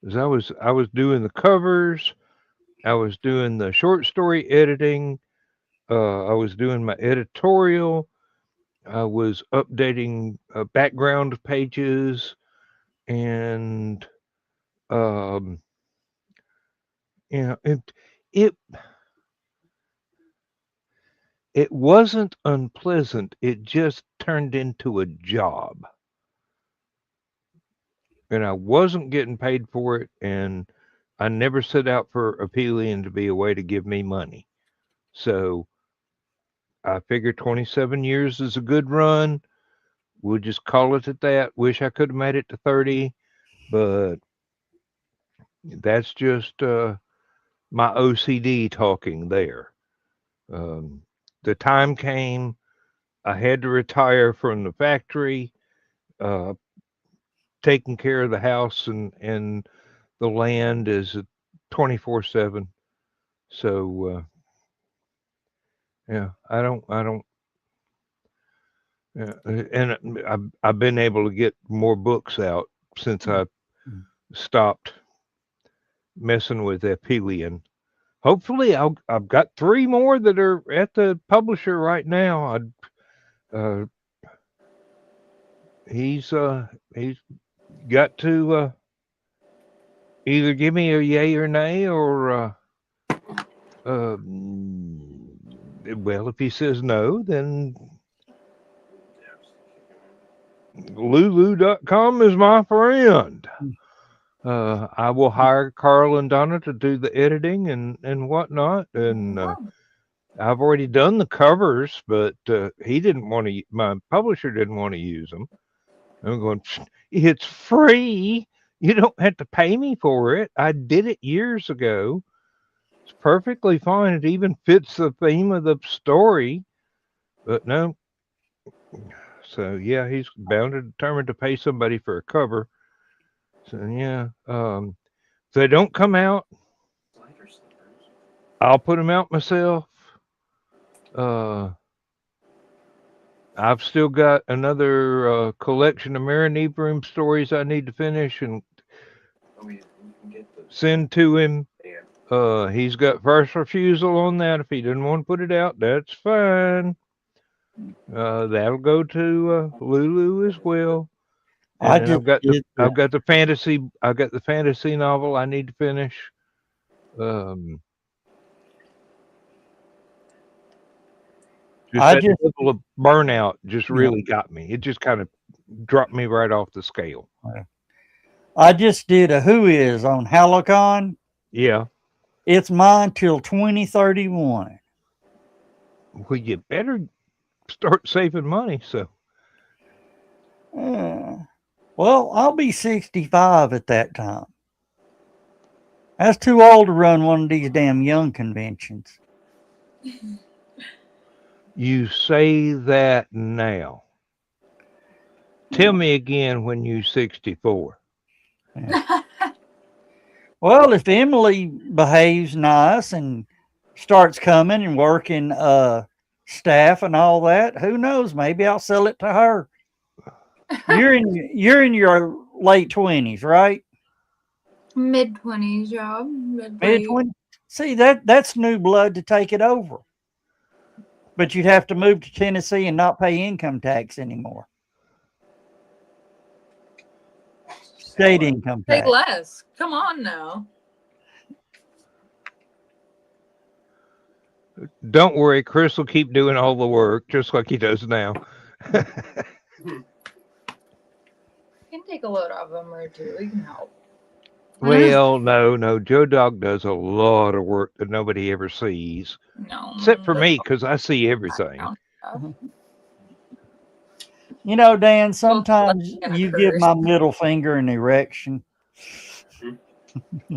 'Cause I was doing the covers, I was doing the short story editing. I was doing my editorial. I was updating background pages, and um, it it it wasn't unpleasant. It just turned into a job, and I wasn't getting paid for it. And I never set out for Apelian to be a way to give me money. So I figured 27 years is a good run. We'll just call it at that. Wish I could have made it to 30, but that's just my OCD talking there. Um, the time came, I had to retire from the factory, uh, taking care of the house and the land is 24/7. So yeah, I don't, and I've been able to get more books out since I stopped messing with Apelian. Hopefully, I've got 3 more that are at the publisher right now. Uh, he's got to either give me a yay or nay, or well, if he says no, then Lulu.com is my friend. I will hire Carl and Donna to do the editing and whatnot, and I've already done the covers, but he didn't want to. My publisher didn't want to use them. I'm going. It's free. You don't have to pay me for it. I did it years ago. It's perfectly fine. It even fits the theme of the story. But no. So yeah, he's bound and determined to pay somebody for a cover. So yeah. If they don't come out, I'll put them out myself. I've still got another collection of Marinebroom stories I need to finish and send to him. He's got first refusal on that. If he didn't want to put it out, that's fine. That'll go to Lulu as well. And I've got the fantasy novel I need to finish. That level of burnout just really got me. It just kind of dropped me right off the scale. I just did a Who Is on Halocon. Yeah. It's mine till 2031. Well, you better start saving money. So. Well, I'll be 65 at that time. That's too old to run one of these damn young conventions. You say that now. Tell me again when you're 64. Yeah. Well, if Emily behaves nice and starts coming and working staff and all that, who knows? Maybe I'll sell it to her. You're in your late 20s, right? Mid-20s, yeah. Mid-20s. See, that's new blood to take it over. But you'd have to move to Tennessee and not pay income tax anymore. State income tax. Take less. Come on now. Don't worry, Chris will keep doing all the work just like he does now. You can take a load off him or two. We can help. Well, no. Joe Dog does a lot of work that nobody ever sees. No. Except for me, because I see everything. You know, Dan, sometimes you give my middle finger an erection.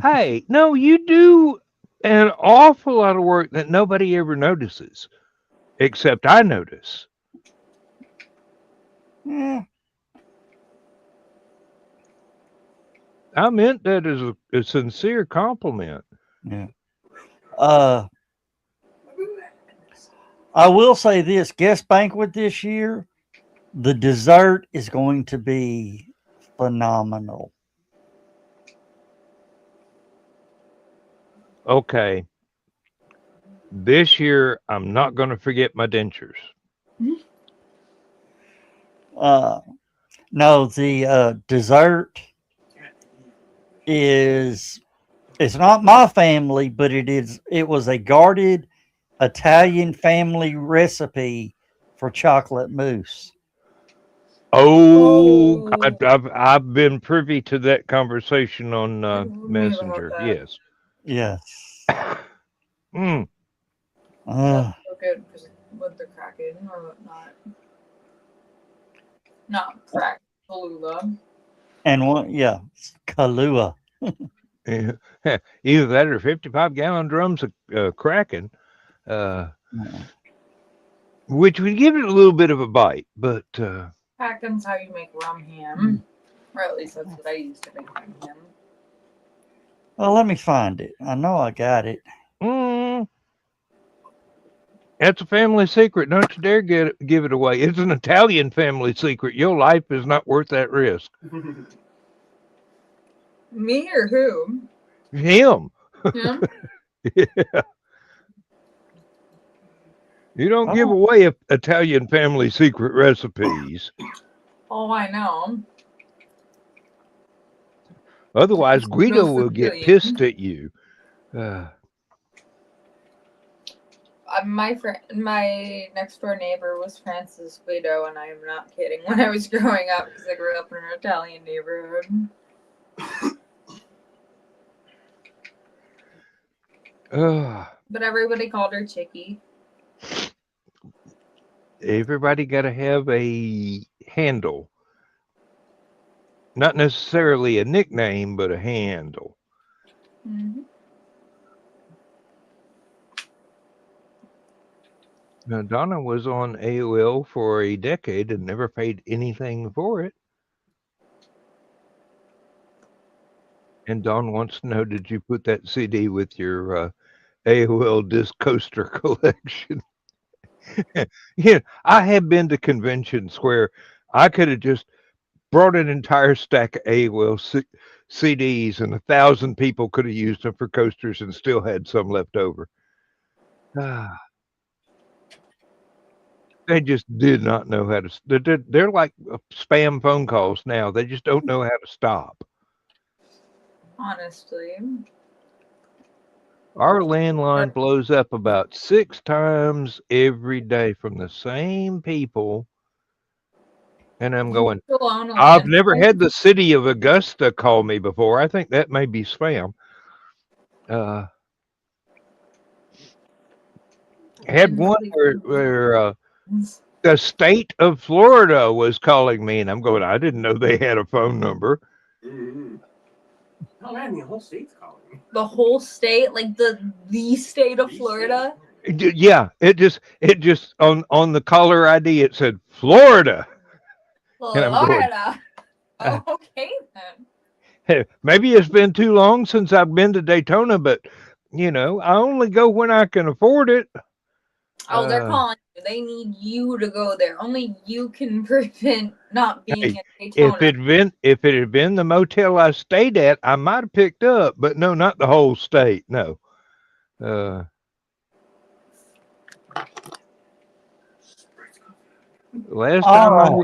Hey, no, you do an awful lot of work that nobody ever notices. Except I notice. Yeah. I meant that as a sincere compliment. Yeah. I will say this, guest banquet this year, the dessert is going to be phenomenal. Okay. This year, I'm not going to forget my dentures. No, the dessert is it's not my family, but it was a guarded Italian family recipe for chocolate mousse. Oh, Oh, I've been privy to that conversation on tell me about Messenger. that. Yes. Yes. Mm. Uh, That's so good because with the Kraken or whatnot. Not crack, Kahlua. and one, yeah, Kahlua. Yeah. Either that or 55-gallon drums of Kraken, uh, which would give it a little bit of a bite. But Kraken's how you make rum ham. Or at least that's what I used to make rum ham. Well, let me find it. I know I got it. That's a family secret. Don't you dare give it away. It's an Italian family secret. Your life is not worth that risk. Me or who? Him. Him? Yeah. You don't give Oh, away Italian family secret recipes. Oh, I know. Otherwise, Guido No will get Sicilian. pissed at you. My next door neighbor was Francis Guido, and I am not kidding. When I was growing up, because I grew up in an Italian neighborhood. But everybody called her Chicky. Everybody got to have a handle. Not necessarily a nickname, but a handle. Mm-hmm. Now, Donna was on AOL for a decade and never paid anything for it. And Don wants to know, did you put that CD with your AOL disc coaster collection? Yeah, I have been to conventions where I could have just brought an entire stack of AOL CDs and 1,000 people could have used them for coasters and still had some left over. They just did not know how to. They're like spam phone calls now. They just don't know how to stop. Honestly. Our landline blows up about 6 times every day from the same people. And I'm going, Still on a I've never landline? had the city of Augusta call me before. I think that may be spam. Had one where the state of Florida was calling me, and I'm going, I didn't know they had a phone number. Mm-hmm. Oh man, the whole state's calling me. The whole state, like the state of Florida. Yeah, it just on the caller ID it said Florida. And I'm going, Oh, okay then. hey, maybe it's been too long since I've been to Daytona, but I only go when I can afford it. Oh, they're calling you. They need you to go there. Only you can prevent not being in Daytona. If it had been the motel I stayed at, I might have picked up, but no, not the whole state. No. Last time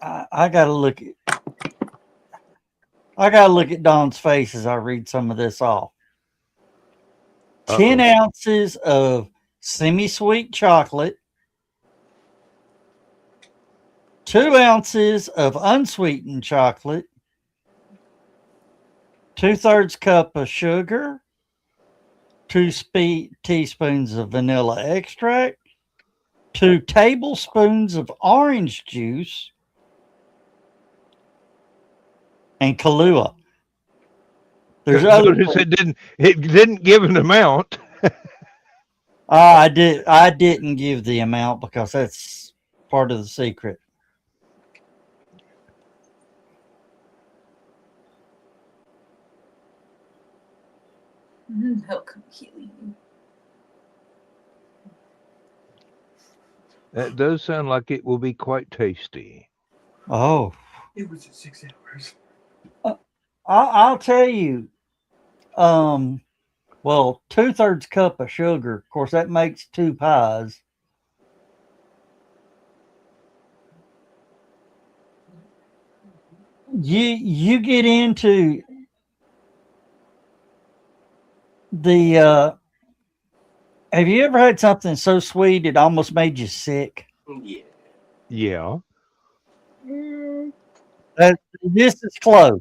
I gotta look at Don's face as I read some of this off. 10 ounces of semi-sweet chocolate, 2 ounces of unsweetened chocolate, 2/3 cup of sugar, 2 teaspoons of vanilla extract, 2 tablespoons of orange juice, and Kahlua. There's notice it didn't give an amount. I didn't give the amount because that's part of the secret. He'll come kill you. That does sound like it will be quite tasty. Oh. It was 6 hours. I'll tell you. Well, 2/3 cup of sugar. Of course, that makes 2 pies. You get into the. Have you ever had something so sweet it almost made you sick? Yeah. Yeah. This is close.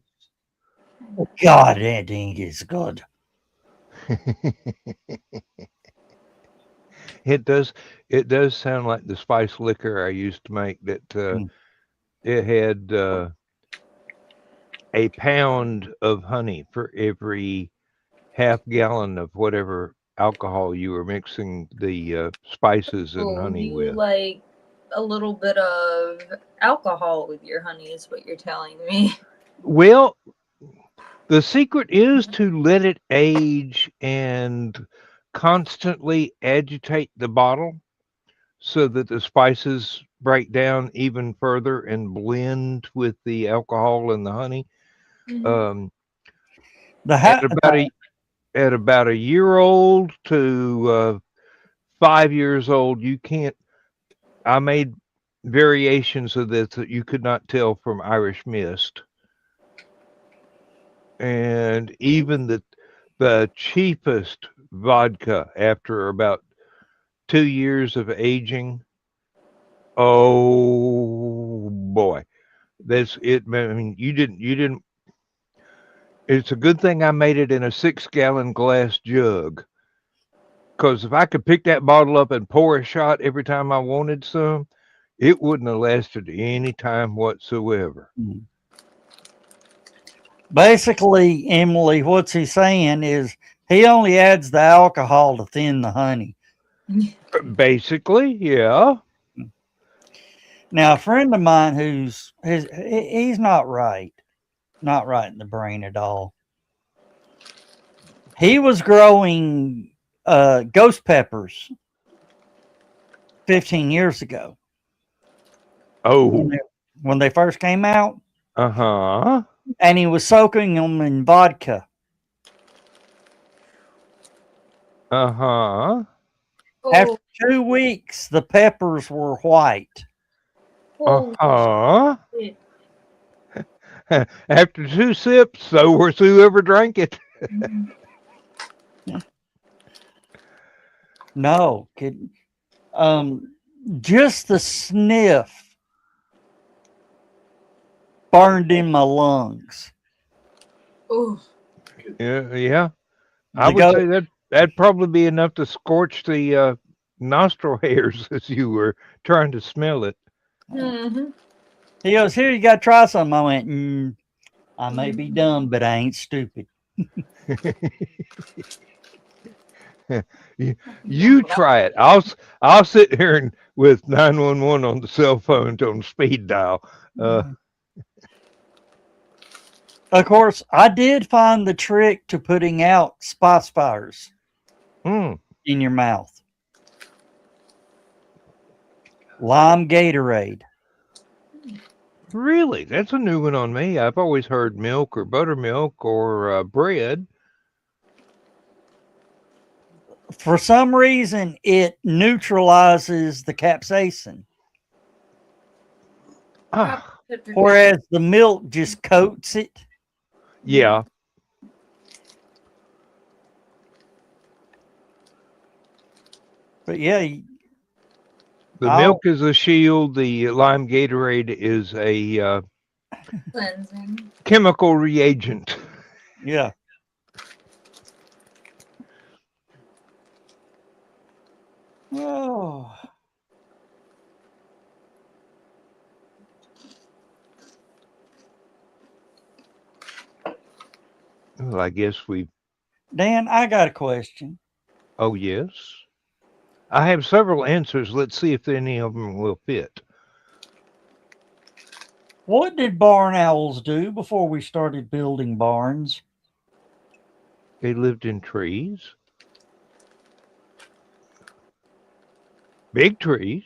God, that thing is good. It does. It does sound like the spice liquor I used to make. That it had a pound of honey for every half gallon of whatever alcohol you were mixing the spices and Oh, honey you with. like a little bit of alcohol with your honey, is what you're telling me. Well, the secret is to let it age and constantly agitate the bottle so that the spices break down even further and blend with the alcohol and the honey. Um, The, at ha- about a at about a year old to 5 years old, you can't. I made variations of this that you could not tell from Irish Mist, and even the cheapest vodka after about 2 years of aging. Oh boy, that's it. I mean, you didn't. It's a good thing I made it in a 6-gallon glass jug. Because if I could pick that bottle up and pour a shot every time I wanted some, it wouldn't have lasted any time whatsoever. Basically, Emily, what's he saying is he only adds the alcohol to thin the honey. Basically, yeah. Now, a friend of mine he's not right in the brain at all. He was growing ghost peppers 15 years ago Oh, when they first came out, uh-huh. and he was soaking them in vodka. Uh-huh. After Oh, 2 weeks, the peppers were white. holy Uh-huh. shit. After 2 sips, so was whoever drank it. No, kid. Just the sniff burned in my lungs. Oh, Yeah. I The would go say that'd probably be enough to scorch the nostril hairs as you were trying to smell it. mhm. He goes, here, you got to try something. I went, I may be dumb, but I ain't stupid. You try it. I'll sit here and with 911 on the cell phone on speed dial. Of course, I did find the trick to putting out spice fires Mm, in your mouth. Lime Gatorade. really? That's a new one on me. I've always heard milk or buttermilk or bread. For some reason, it neutralizes the capsaicin, Ah, whereas the milk just coats it. yeah. But yeah, The milk is a shield. The lime Gatorade is a Cleansing. chemical reagent. yeah. Oh, Well, I guess we. Dan, I got a question. Oh, yes. I have several answers. Let's see if any of them will fit. What did barn owls do before we started building barns? They lived in trees, big trees.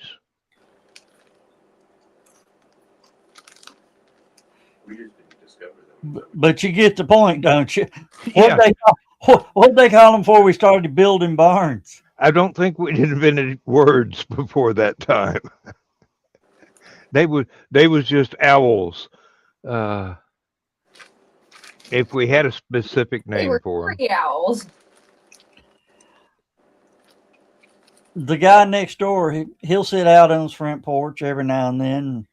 We just didn't discover them But you get the point, don't you? Yeah. What they call them before we started building barns? I don't think we'd invented words before that time. They was just owls. Uh, if we had a specific They name were for them. tree owls. The guy next door, he'll sit out on his front porch every now and then.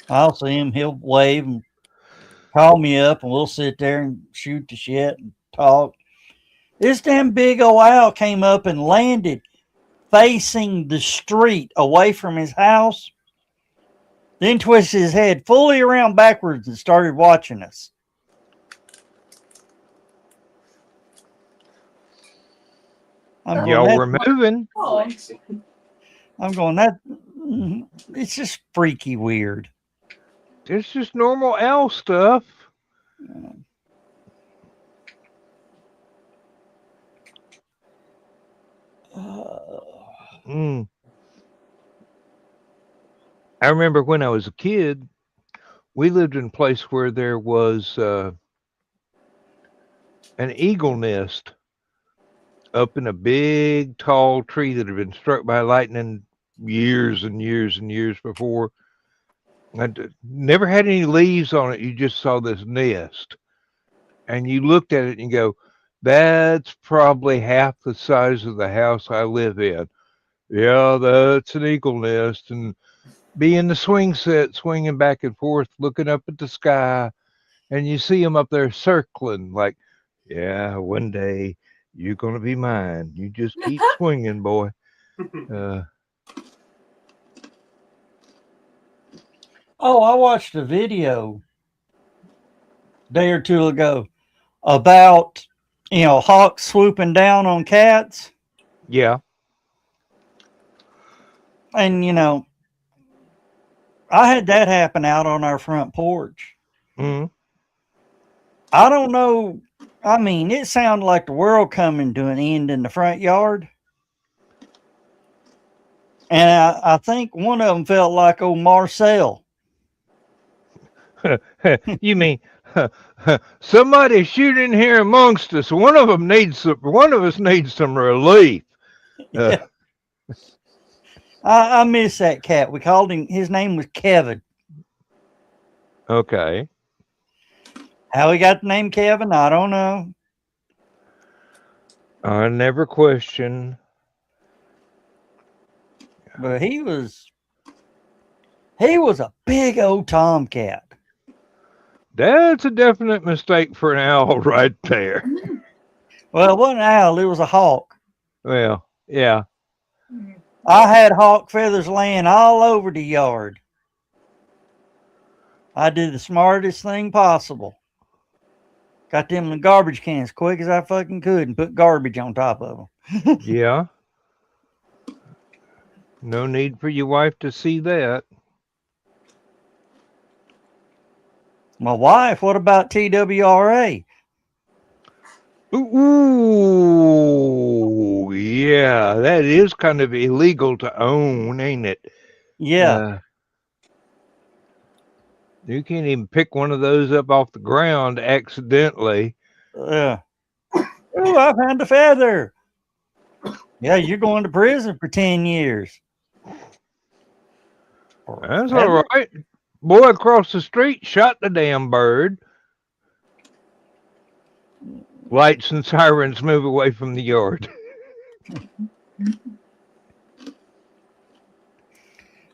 I'll see him. He'll wave and call me up, and we'll sit there and shoot the shit and talk. This damn big old owl came up and landed facing the street away from his house, then twisted his head fully around backwards and started watching us. Y'all were moving. Oh, I'm going, that it's just freaky weird. It's just normal owl stuff. I remember when I was a kid, we lived in a place where there was an eagle nest up in a big, tall tree that had been struck by lightning years and years and years before. I never had any leaves on it. You just saw this nest. And you looked at it and you go, that's probably half the size of the house I live in. Yeah, that's an eagle nest. And be in the swing set, swinging back and forth, looking up at the sky. And you see them up there circling like, yeah, one day you're going to be mine. You just keep swinging, boy. I watched a video a day or two ago about, hawks swooping down on cats. Yeah. And, I had that happen out on our front porch. Mm-hmm. I don't know. I mean, it sounded like the world coming to an end in the front yard. And I think one of them felt like old Marcel. You mean somebody shooting here amongst us? One of us needs some relief. Yeah. I miss that cat. We called him. His name was Kevin. Okay. How he got the name Kevin, I don't know. I never questioned. But he was a big old tomcat. That's a definite mistake for an owl right there. Well, it wasn't an owl, it was a hawk. Well, yeah. I had hawk feathers laying all over the yard. I did the smartest thing possible. Got them in the garbage cans quick as I fucking could and put garbage on top of them. Yeah. No need for your wife to see that. My wife, what about TWRA? Ooh, yeah, that is kind of illegal to own, ain't it? Yeah. You can't even pick one of those up off the ground accidentally. Oh, I found a feather. Yeah, you're going to prison for 10 years. That's all right. Boy across the street shot the damn bird. Lights and sirens move away from the yard.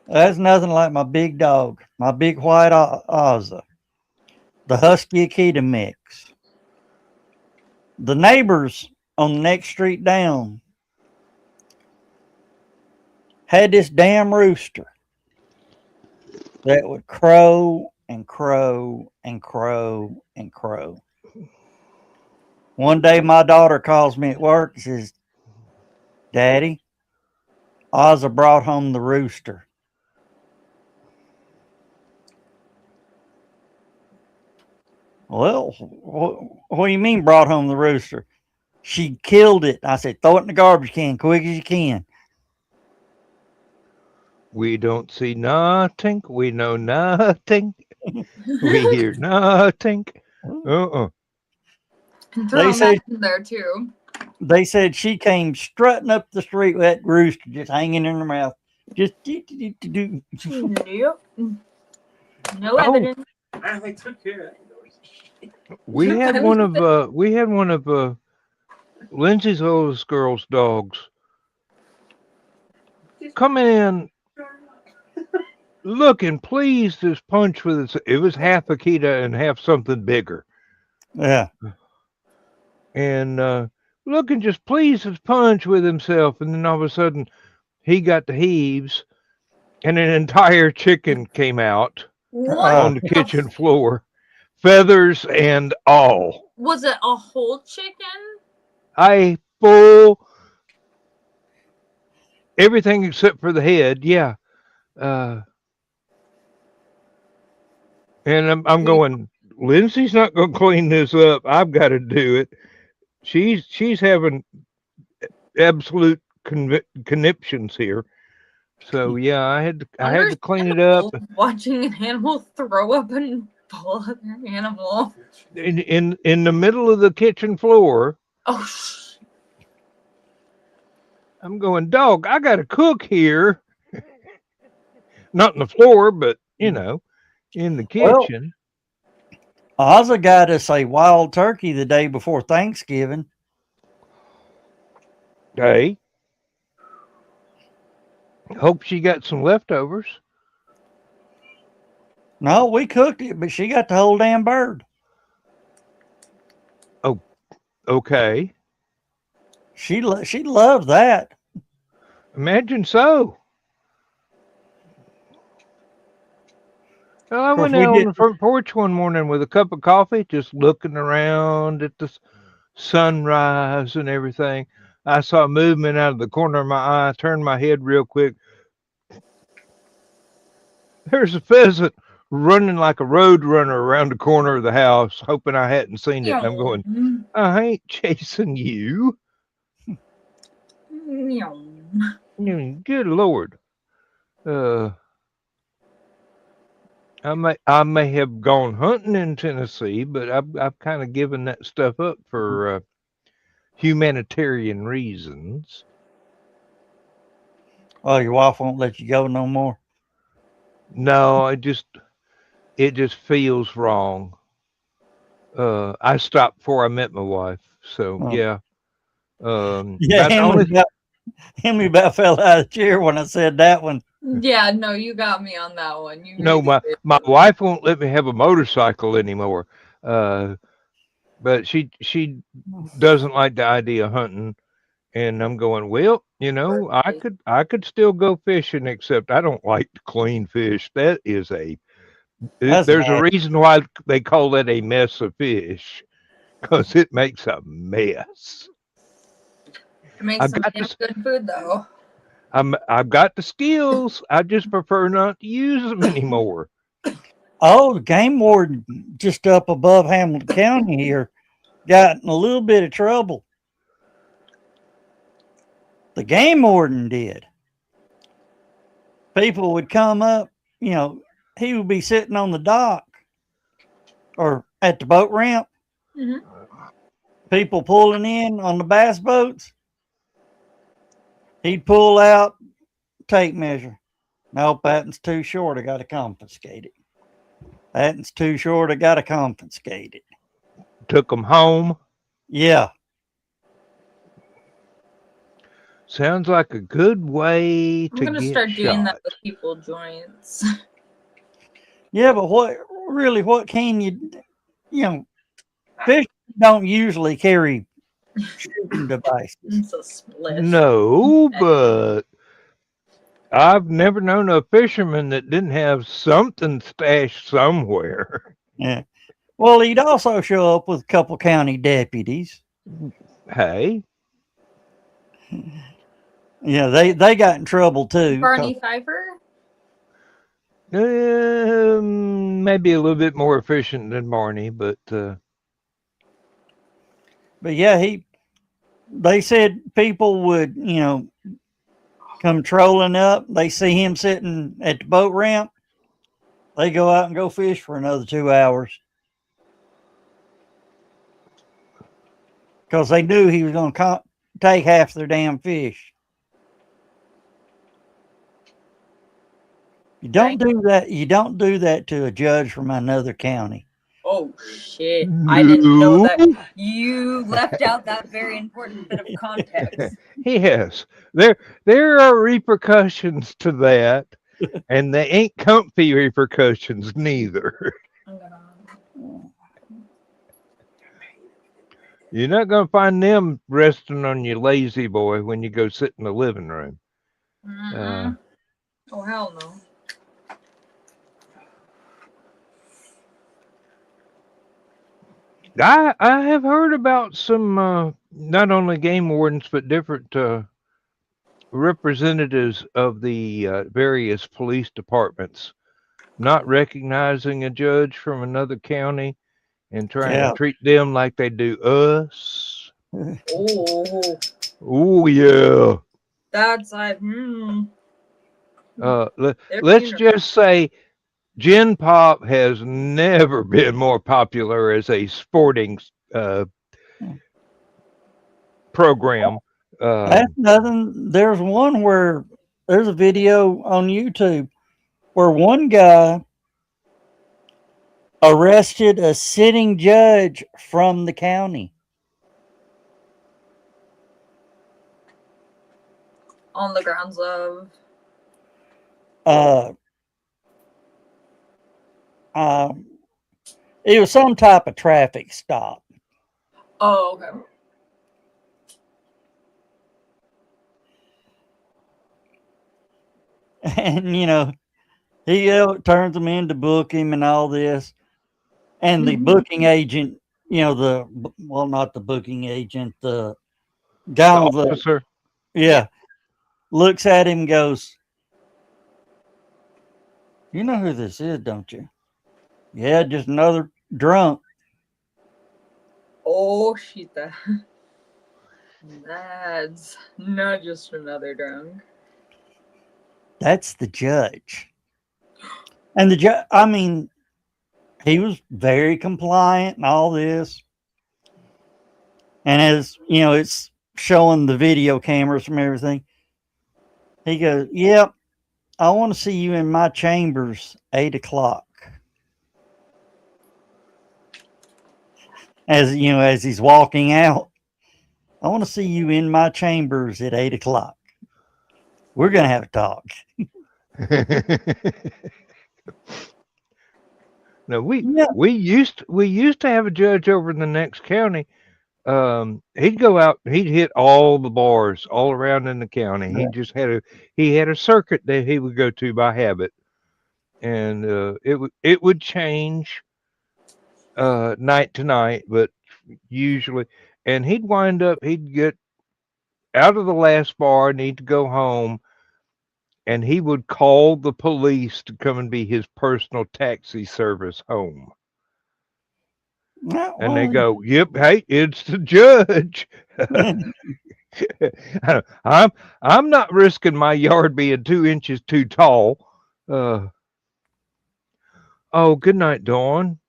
That's nothing like my big dog, my big white Ozza, the Husky Akita mix. The neighbors on the next street down had this damn rooster that would crow and crow and crow and crow. One day my daughter calls me at work and says, Daddy, Ozza brought home the rooster. Well, what do you mean brought home the rooster? She killed it. I said, throw it in the garbage can quick as you can. We don't see nothing. We know nothing. We hear nothing. Uh-uh. And throw them in there too. They said she came strutting up the street with that rooster just hanging in her mouth. Just do. Nope. No evidence. I took care of that. We had one of Lindsay's oldest girl's dogs come in looking pleased as punch with its. It was half Akita and half something bigger. Yeah. And looking just pleased as punch with himself, and then all of a sudden he got the heaves, and an entire chicken came out on the kitchen floor, feathers and all. Was it a whole chicken? I full everything except for the head, yeah. And I'm going, Lindsay's not going to clean this up. I've got to do it. She's having absolute conniptions here. So yeah, I had to clean it up. Watching an animal throw up and pull up their animal in the middle of the kitchen floor. Oh, I'm going, dog, I got to cook here. Not in the floor, but in the kitchen. Well, Ozza got us a wild turkey the day before Thanksgiving. Hey. Hope she got some leftovers. No, we cooked it, but she got the whole damn bird. Oh, okay. She loved that. Imagine so. Well, I went out on the front porch one morning with a cup of coffee, just looking around at the sunrise and everything. I saw movement out of the corner of my eye, turned my head real quick. There's a pheasant running like a road runner around the corner of the house, hoping I hadn't seen it. And I'm going, I ain't chasing you. Good Lord. I may have gone hunting in Tennessee, but I've kind of given that stuff up for humanitarian reasons. Oh, your wife won't let you go no more? No, it just feels wrong. I stopped before I met my wife, so yeah. Henry about fell out of the chair when I said that one. Yeah, no, you got me on that one. You no, my wife won't let me have a motorcycle anymore. But she doesn't like the idea of hunting, and I'm going, well, I could still go fishing, except I don't like to clean fish. That is there's a reason why they call it a mess of fish, because it makes a mess. It makes some good food though. I've got the skills. I just prefer not to use them anymore. Oh, the game warden just up above Hamilton County here got in a little bit of trouble. The game warden did. People would come up, he would be sitting on the dock or at the boat ramp. Mm-hmm. People pulling in on the bass boats. He'd pull out tape measure. Nope, that's too short. I got to confiscate it. That's too short. I got to confiscate it. Took them home. Yeah. Sounds like a good way to get I'm going to start doing that with people joints. Yeah, but what can you, fish don't usually carry shooting devices. It's a split. No, but I've never known a fisherman that didn't have something stashed somewhere. Yeah. Well, he'd also show up with a couple county deputies. Hey. Yeah, they got in trouble too. Barney Pfeiffer? Maybe a little bit more efficient than Barney, but yeah, they said people would, come trolling up. They see him sitting at the boat ramp. They go out and go fish for another 2 hours. because they knew he was going to take half their damn fish. You don't do that. You don't do that to a judge from another county. Oh shit! I didn't know that. You left out that very important bit of context. Yes, there are repercussions to that, and they ain't comfy repercussions neither. You're not gonna find them resting on your lazy boy when you go sit in the living room. Oh hell no! I have heard about some not only game wardens but different representatives of the various police departments not recognizing a judge from another county and trying to treat them like they do us. Oh yeah. That's like let's just say Gen Pop has never been more popular as a sporting program. That's nothing. There's one where there's a video on YouTube where one guy arrested a sitting judge from the county. On the grounds of it was some type of traffic stop. Oh, okay. And he turns them in to book him and all this. And the booking agent, not the booking agent, the guy with the officer. Looks at him and goes, "You know who this is, don't you?" "Yeah, just another drunk." Oh shit! That's not just another drunk. That's the judge. And the judge, I mean, he was very compliant and all this. And as it's showing the video cameras from everything. He goes, "Yep, I want to see you in my chambers, 8:00. As he's walking out, "I want to see you in my chambers at 8:00. We're gonna have a talk." No, we used to have a judge over in the next county. He'd go out, he'd hit all the bars all around in the county. He just had a circuit that he would go to by habit, and it would change night to night, but usually, and he'd get out of the last bar, need to go home, and he would call the police to come and be his personal taxi service home. And they go, "Yep, hey, it's the judge." I'm not risking my yard being 2 inches too tall. Oh, good night, Dawn.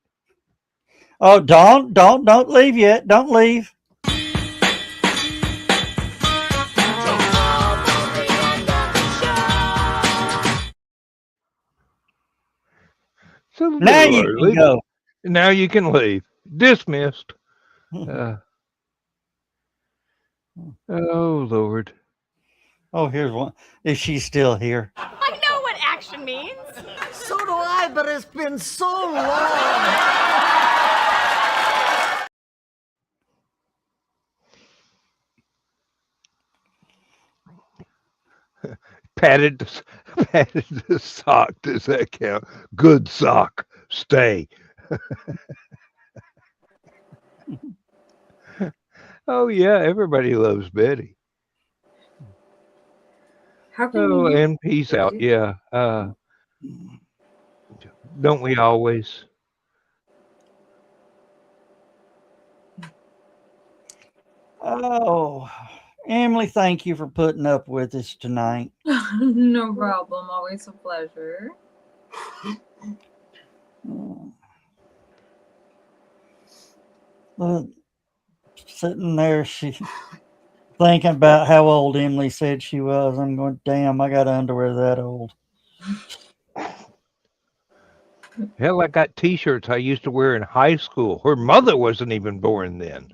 Oh, Dawn, don't leave yet. Don't leave. So now you can go. Now you can leave. Dismissed. Oh, Lord. Oh, here's one. Is she still here? I know what action means. So do I, but it's been so long. Patted the sock. Does that count? Good sock. Stay. Oh yeah, everybody loves Betty. And peace out. Yeah. Don't we always? Oh, Emily, thank you for putting up with us tonight. No problem. Always a pleasure. sitting there, she thinking about how old Emily said she was. I'm going, damn, I got underwear that old. Hell, I got T-shirts I used to wear in high school. Her mother wasn't even born then.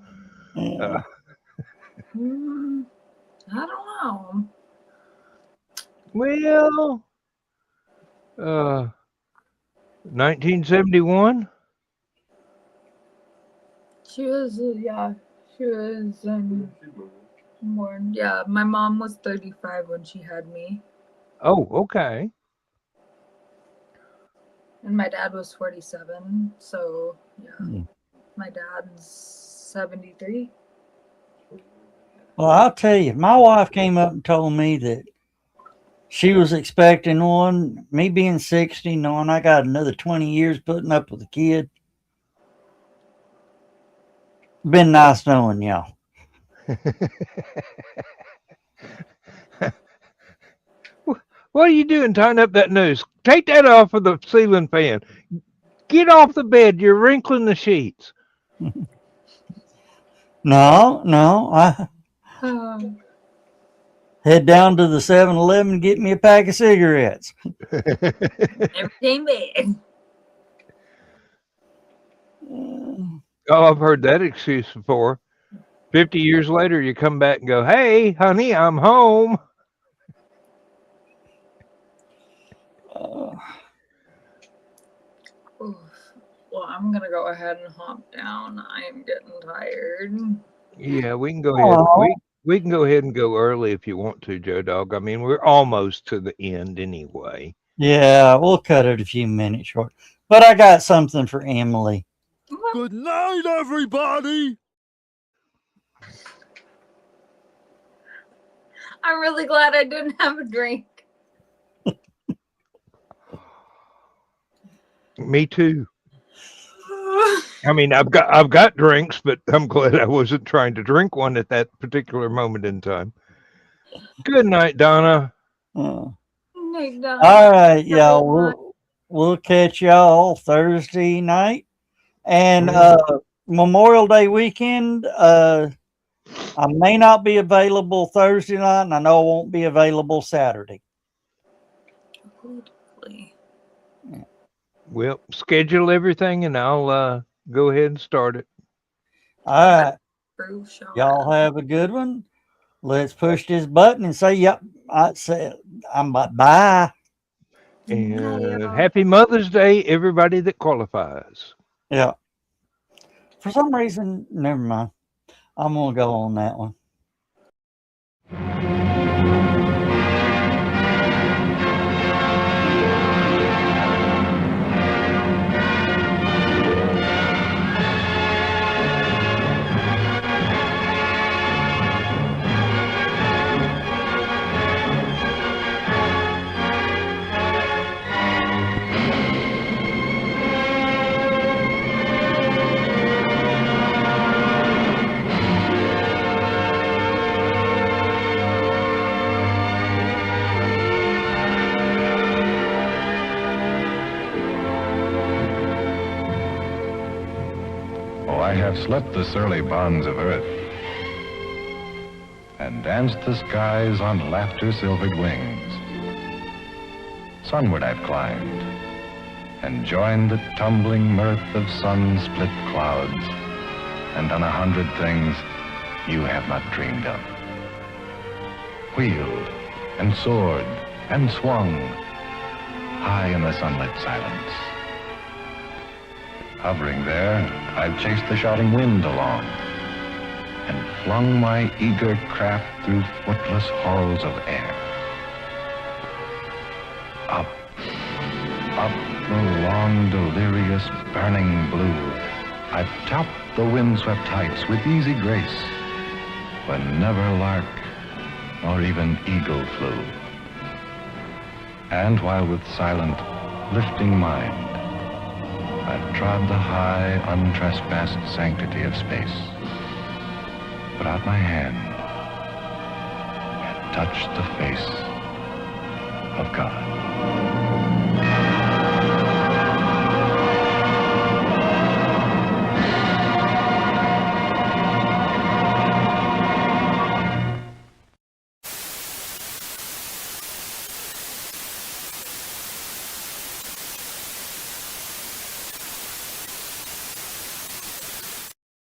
Yeah. I don't know. Well, 1971. She was born. Yeah, my mom was 35 when she had me, Oh, okay. and my dad was 47. So yeah, Hmm. my dad's 73. Well, I'll tell you, my wife came up and told me that she was expecting one, me being 60, knowing I got another 20 years putting up with a kid. Been nice knowing y'all. What are you doing tying up that noose? Take that off of the ceiling fan. Get off the bed. You're wrinkling the sheets. No, I Um, head down to the 7-Eleven and get me a pack of cigarettes. never came back. Oh, I've heard that excuse before. 50 years later, you come back and go, "Hey, honey, I'm home." Oof. Well, I'm gonna go ahead and hop down. I'm getting tired. Yeah, we can go ahead. We can go ahead and go early if you want to, Joe Dog. I mean, we're almost to the end anyway. Yeah, we'll cut it a few minutes short. But I got something for Emily. Good night, everybody. I'm really glad I didn't have a drink. Me too. I mean, I've got drinks, but I'm glad I wasn't trying to drink one at that particular moment in time. Good night, Donna. All right, y'all. We'll catch y'all Thursday night and Memorial Day weekend. I may not be available Thursday night, and I know I won't be available Saturday. Well, schedule everything, and I'll go ahead and start it. All right. Y'all have a good one. Let's push this button and say, yep, I said, I'm bye. And happy Mother's Day, everybody that qualifies. Yeah. For some reason, never mind. I'm going to go on that one. I have slept the surly bonds of earth and danced the skies on laughter-silvered wings. Sunward I've climbed and joined the tumbling mirth of sun-split clouds and done 100 things you have not dreamed of. Wheeled and soared and swung high in the sunlit silence. Hovering there, I've chased the shouting wind along and flung my eager craft through footless halls of air. Up, up the long, delirious, burning blue, I've topped the windswept heights with easy grace, when never lark nor even eagle flew. And while with silent, lifting mind, I've trod the high, untrespassed sanctity of space, put out my hand and touched the face of God.